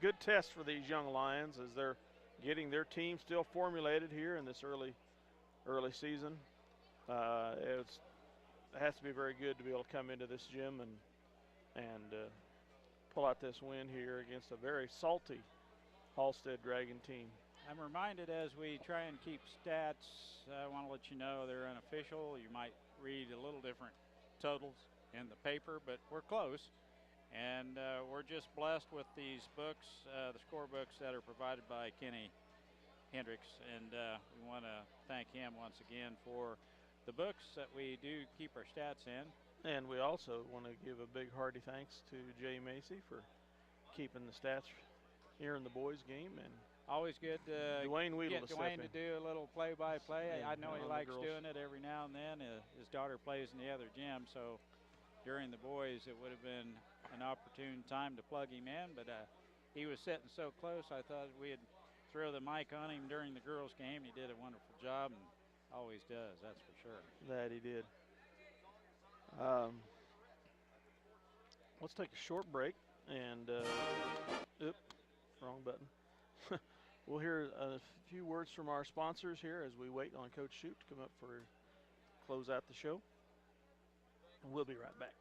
Good test for these young Lions as they're getting their team still formulated here in this early season. It has to be very good to be able to come into this gym and pull out this win here against a very salty Halstead Dragon team. I'm reminded as we try and keep stats, I want to let you know they're unofficial. You might read a little different totals in the paper, but we're close. And we're just blessed with these books, the score books that are provided by Kenny Hendricks. And we want to thank him once again for the books that we do keep our stats in. And we also want to give a big hearty thanks to Jay Macy for keeping the stats here in the boys' game. And always good to Dwayne Weedle get Dwayne to do a little play-by-play. Yeah, I know he on the likes girls. doing it every now and then. His daughter plays in the other gym, so during the boys it would have been an opportune time to plug him in, but he was sitting so close I thought we'd throw the mic on him during the girls' game. He did a wonderful job and always does, that's for sure. That he did. Let's take a short break and, wrong button. We'll hear a few words from our sponsors here as we wait on Coach Shute to come up for close out the show. And we'll be right back.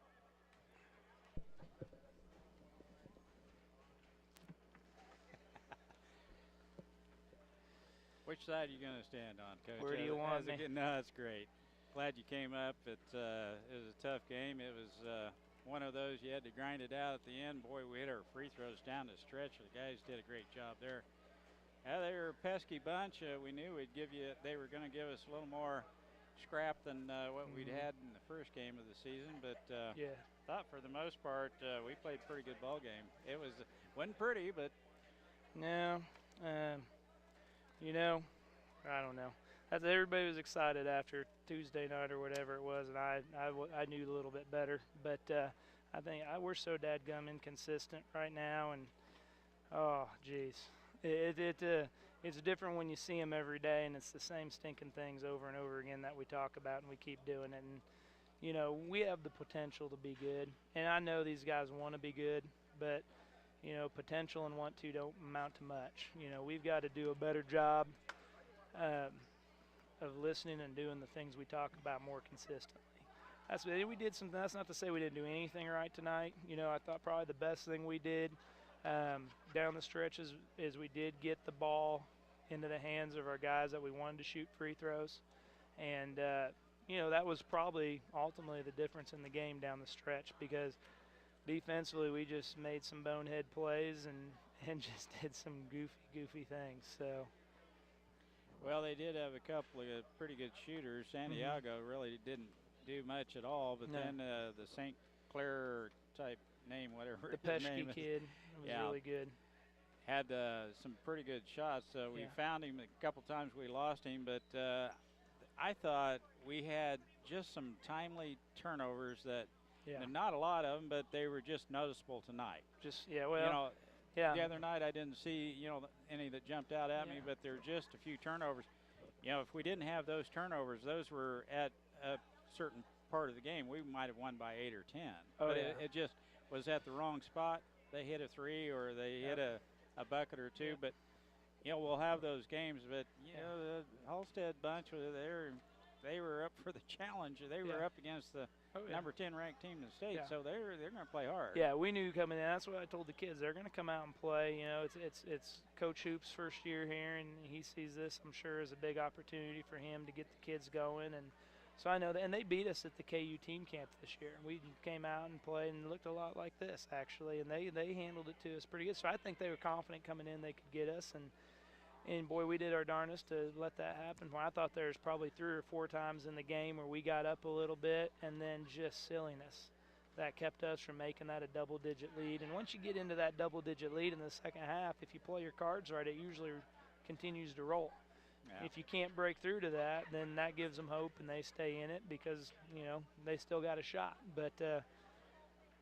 Which side are you going to stand on, Coach? Where do you want me? No, that's great. Glad you came up. It was a tough game. It was one of those you had to grind it out at the end. Boy, we hit our free throws down the stretch. The guys did a great job there. They were a pesky bunch. We knew they were going to give us a little more scrap than what we'd had in the first game of the season. But yeah, thought for the most part we played a pretty good ball game. It wasn't pretty, but no. You know, I don't know. Everybody was excited after Tuesday night or whatever it was, and I knew a little bit better. But I think we're so dadgum inconsistent right now, and oh, geez. It's different when you see them every day, and it's the same stinking things over and over again that we talk about, and we keep doing it. And, you know, we have the potential to be good, and I know these guys want to be good, but – you know, potential and want to don't amount to much. You know, we've got to do a better job of listening and doing the things we talk about more consistently. That's not to say we didn't do anything right tonight. You know, I thought probably the best thing we did down the stretch is we did get the ball into the hands of our guys that we wanted to shoot free throws. And, you know, that was probably ultimately the difference in the game down the stretch, because defensively, we just made some bonehead plays and just did some goofy things. So, well, they did have a couple of pretty good shooters. Santiago really didn't do much at all, but then the St. Clair type name, whatever the his name Peschke kid was really good. Had some pretty good shots. We found him a couple times. We lost him, but I thought we had just some timely turnovers that. Yeah. And not a lot of them, but they were just noticeable tonight. The other night I didn't see, any that jumped out at me, but there were just a few turnovers. You know, if we didn't have those turnovers, those were at a certain part of the game, we might have won by 8 or 10. But it just was at the wrong spot. They hit a three or they hit a bucket or two. But, we'll have those games. But, the Halstead bunch, they were up for the challenge. They were up against the number 10 ranked team in the state, so they're going to play hard. Yeah, we knew coming in. That's what I told the kids. They're going to come out and play. You know, it's Coach Hoop's first year here, and he sees this, I'm sure, as a big opportunity for him to get the kids going. And so I know that. And they beat us at the KU team camp this year. We came out and played and looked a lot like this, actually, and they handled it to us pretty good. So I think they were confident coming in they could get us. And boy, we did our darndest to let that happen. I thought there was probably 3 or 4 times in the game where we got up a little bit and then just silliness that kept us from making that a double-digit lead. And once you get into that double-digit lead in the second half, if you play your cards right, it usually continues to roll. Yeah. If you can't break through to that, then that gives them hope and they stay in it because, they still got a shot. But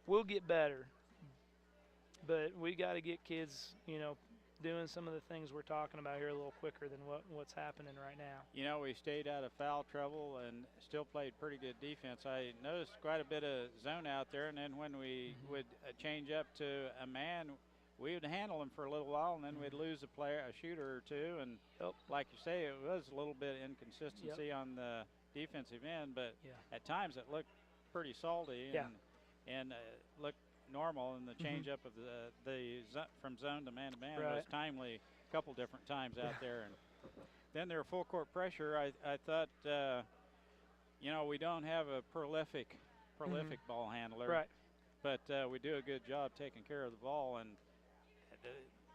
we'll get better. But we got to get kids, doing some of the things we're talking about here a little quicker than what's happening right now. We stayed out of foul trouble and still played pretty good defense. I noticed quite a bit of zone out there, and then when we would change up to a man, we would handle them for a little while, and then we'd lose a shooter or two. And like you say, it was a little bit inconsistency on the defensive end, but at times it looked pretty salty and looked normal. And the change up of from zone to man was timely a couple different times out there. And then their full court pressure, I thought, we don't have a prolific ball handler, but we do a good job taking care of the ball. And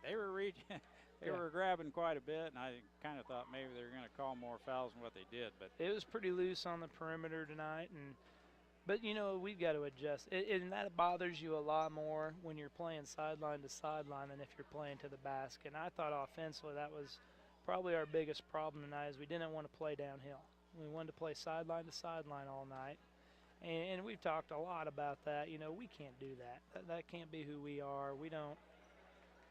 they were were grabbing quite a bit, and I kind of thought maybe they were going to call more fouls than what they did. But it was pretty loose on the perimeter tonight, but we've got to adjust. And that bothers you a lot more when you're playing sideline to sideline than if you're playing to the basket. And I thought offensively that was probably our biggest problem tonight, is we didn't want to play downhill. We wanted to play sideline to sideline all night. And we've talked a lot about that. We can't do that. That can't be who we are.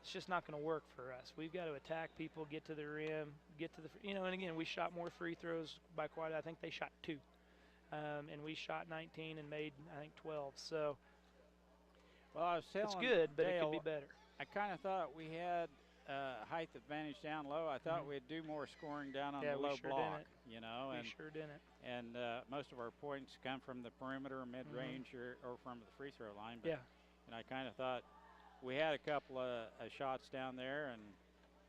It's just not going to work for us. We've got to attack people, get to the rim, and again, we shot more free throws by quite, I think they shot 2. And we shot 19 and made, I think, 12. So, well, I was telling it's good, but Dale, it could be better. I kind of thought we had height advantage down low. I thought we'd do more scoring down on the low block. We sure didn't. And most of our points come from the perimeter, mid-range, or from the free throw line. But, and I kind of thought we had a couple of shots down there,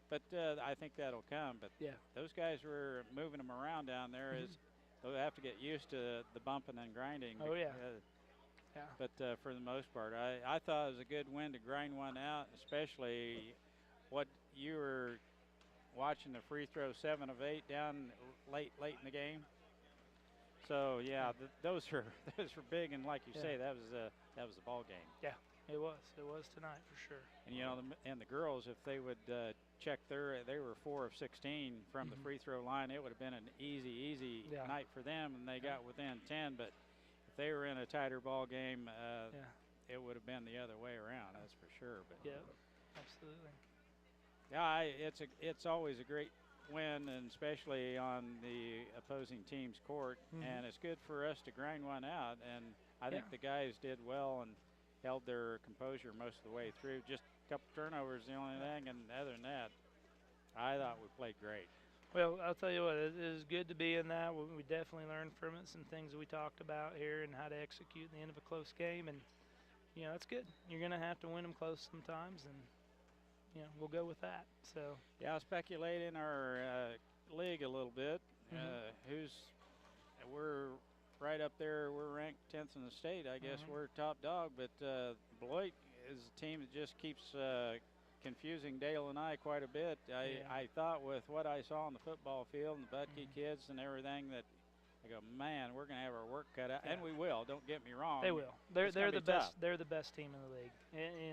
but I think that'll come. But those guys were moving them around down there. They'll have to get used to the bumping and grinding. Oh, yeah. But for the most part, I thought it was a good win to grind one out, especially what you were watching the free throw 7 of 8 down late in the game. So those were big, and like you say, that was the ball game. Yeah, it was tonight for sure. And the girls, if they would check they were 4 of 16 from the free throw line, it would have been an easy night for them, and they got within 10. But if they were in a tighter ball game, it would have been the other way around. That's for sure. But absolutely. Yeah, it's always a great win, and especially on the opposing team's court, and it's good for us to grind one out. And I think the guys did well and held their composure most of the way through. Just a couple turnovers, the only thing, and other than that, I thought we played great. Well, I'll tell you what, it is good to be in that. We definitely learned from it, some things we talked about here and how to execute at the end of a close game, and that's good. You're going to have to win them close sometimes, and we'll go with that. So I'll speculate in our league a little bit. We're right up there. We're ranked 10th in the state. I guess we're top dog, but Beloit is a team that just keeps confusing Dale and I quite a bit. I thought with what I saw on the football field and the Butke kids and everything that I go, man, we're going to have our work cut out, and we will. Don't get me wrong. They will. They're the best. They're the best team in the league,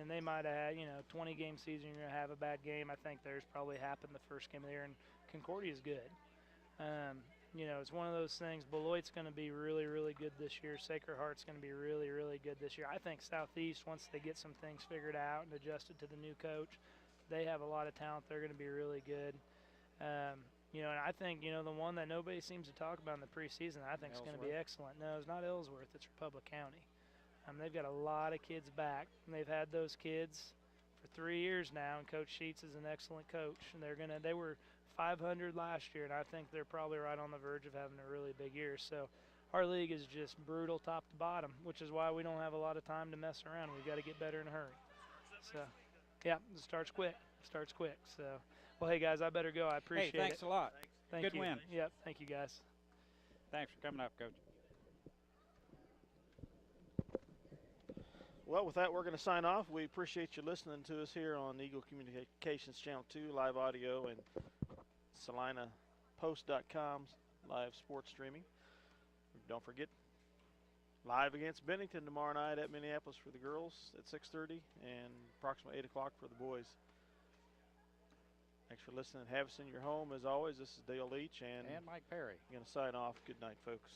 and they might have had 20-game season. You're going to have a bad game. I think theirs probably happened the first game of the year, and Concordia is good. It's one of those things. Beloit's going to be really, really good this year. Sacred Heart's going to be really, really good this year. I think Southeast, once they get some things figured out and adjusted to the new coach, they have a lot of talent. They're going to be really good. And I think, the one that nobody seems to talk about in the preseason, I think is going to be excellent. No, it's not Ellsworth. It's Republic County. They've got a lot of kids back, and they've had those kids for 3 years now, and Coach Sheets is an excellent coach. And they were 500 last year, and I think they're probably right on the verge of having a really big year. So our league is just brutal top to bottom, which is why we don't have a lot of time to mess around. We've got to get better in a hurry. So, it starts quick. So, well, hey, guys, I better go. I appreciate it. Hey, thanks a lot. Thank you. Good win. Yep, thank you, guys. Thanks for coming up, Coach. Well, with that, we're going to sign off. We appreciate you listening to us here on Eagle Communications Channel 2, live audio, and SalinaPost.com's live sports streaming. Don't forget, live against Bennington tomorrow night at Minneapolis for the girls at 6:30 and approximately 8 o'clock for the boys. Thanks for listening. Have us in your home as always. This is Dale Leach and Mike Perry. Going to sign off. Good night, folks.